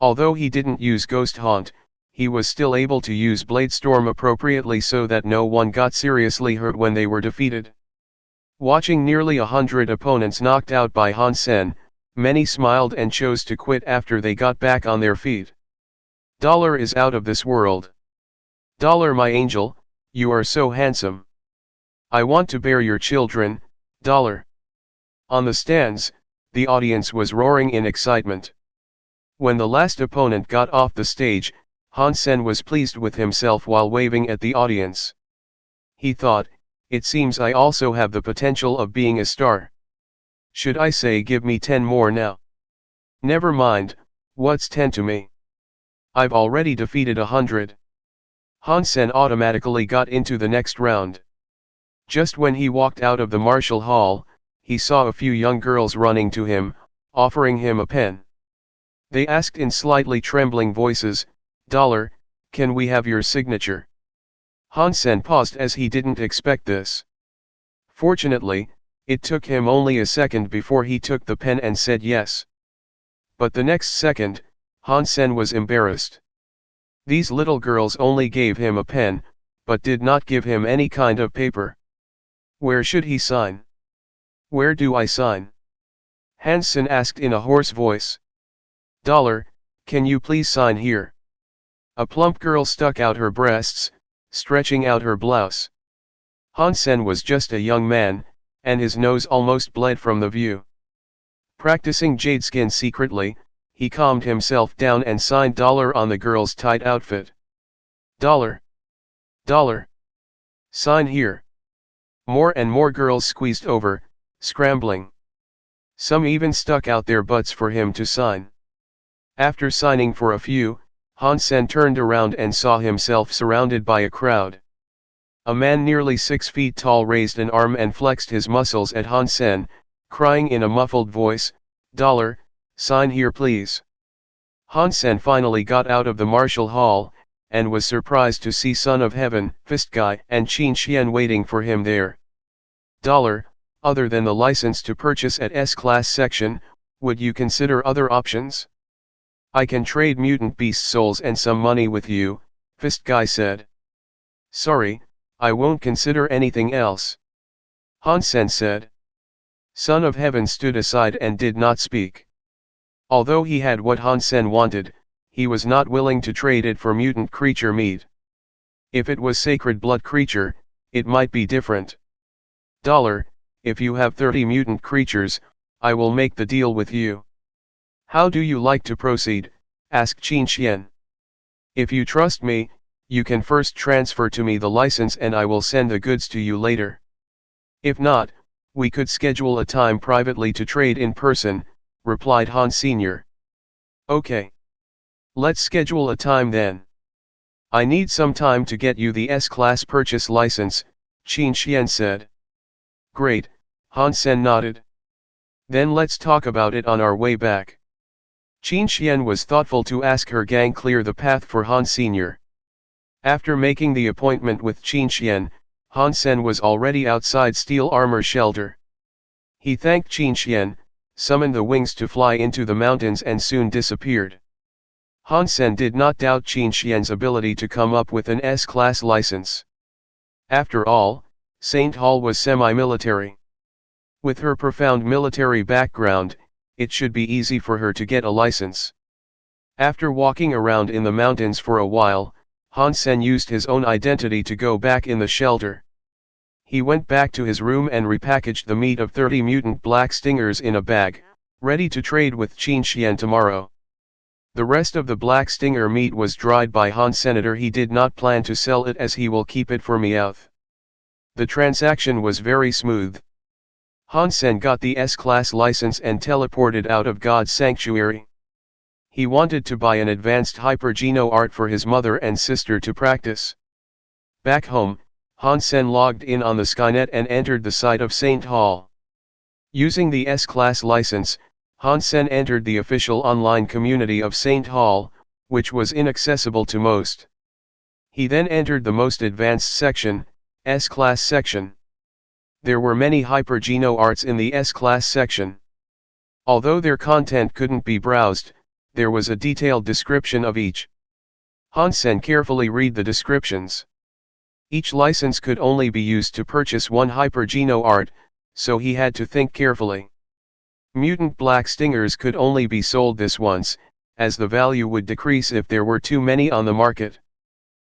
Although he didn't use Ghost Hunt, he was still able to use Blade Storm appropriately so that no one got seriously hurt when they were defeated. Watching nearly 100 opponents knocked out by Han Sen, many smiled and chose to quit after they got back on their feet. Dollar is out of this world. Dollar, my angel, you are so handsome. I want to bear your children, Dollar. On the stands, the audience was roaring in excitement. When the last opponent got off the stage, Han Sen was pleased with himself while waving at the audience. He thought, it seems I also have the potential of being a star. Should I say give me 10 more now? Never mind, what's 10 to me? I've already defeated 100. Han Sen automatically got into the next round. Just when he walked out of the martial hall, he saw a few young girls running to him, offering him a pen. They asked in slightly trembling voices, Dollar, can we have your signature? Han Sen paused as he didn't expect this. Fortunately, it took him only a second before he took the pen and said yes. But the next second, Han Sen was embarrassed. These little girls only gave him a pen, but did not give him any kind of paper. Where should he sign? Where do I sign? Han Sen asked in a hoarse voice. Dollar, can you please sign here? A plump girl stuck out her breasts, stretching out her blouse. Han Sen was just a young man, and his nose almost bled from the view. Practicing jade skin secretly, he calmed himself down and signed Dollar on the girl's tight outfit. Dollar. Dollar. Sign here. More and more girls squeezed over, scrambling. Some even stuck out their butts for him to sign. After signing for a few, Han Sen turned around and saw himself surrounded by a crowd. A man nearly 6 feet tall raised an arm and flexed his muscles at Han Sen, crying in a muffled voice, Dollar, sign here please. Han Sen finally got out of the martial hall, and was surprised to see Son of Heaven, Fist Guy, and Qin Xian waiting for him there. Dollar, other than the license to purchase at S-Class section, would you consider other options? I can trade mutant beast souls and some money with you, Fist Guy said. Sorry, I won't consider anything else. Han Sen said. Son of Heaven stood aside and did not speak. Although he had what Han Sen wanted, he was not willing to trade it for mutant creature meat. If it was sacred blood creature, it might be different. Dollar, if you have 30 mutant creatures, I will make the deal with you. How do you like to proceed? Asked Qin Xian. If you trust me, you can first transfer to me the license and I will send the goods to you later. If not, we could schedule a time privately to trade in person, replied Han Sr. Okay. Let's schedule a time then. I need some time to get you the S-Class purchase license, Qin Xian said. Great, Han Sen nodded. Then let's talk about it on our way back. Qin Xian was thoughtful to ask her gang clear the path for Han Sr. After making the appointment with Qin Xian, Han Sen was already outside steel armor shelter. He thanked Qin Xian, summoned the wings to fly into the mountains and soon disappeared. Han Sen did not doubt Qin Xian's ability to come up with an S-Class license. After all, Saint Hall was semi-military. With her profound military background, it should be easy for her to get a license. After walking around in the mountains for a while, Han Sen used his own identity to go back in the shelter. He went back to his room and repackaged the meat of 30 mutant black stingers in a bag, ready to trade with Qin Xian tomorrow. The rest of the black stinger meat was dried by Han Senator. He did not plan to sell it as he will keep it for Meowth. The transaction was very smooth. Han Sen got the S-Class license and teleported out of God's sanctuary. He wanted to buy an advanced hyper-geno art for his mother and sister to practice. Back home, Han Sen logged in on the Skynet and entered the site of Saint Hall. Using the S-Class license, Han Sen entered the official online community of Saint Hall, which was inaccessible to most. He then entered the most advanced section, S-Class section. There were many hyper-geno arts in the S-Class section. Although their content couldn't be browsed, there was a detailed description of each. Han Sen carefully read the descriptions. Each license could only be used to purchase one hyper-geno art, so he had to think carefully. Mutant black stingers could only be sold this once, as the value would decrease if there were too many on the market.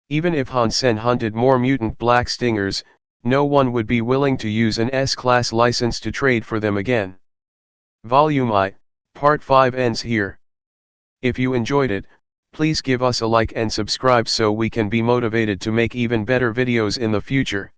Even if Han Sen hunted more mutant black stingers, no one would be willing to use an S-Class license to trade for them again. Volume I, Part 5 ends here. If you enjoyed it, please give us a like and subscribe so we can be motivated to make even better videos in the future.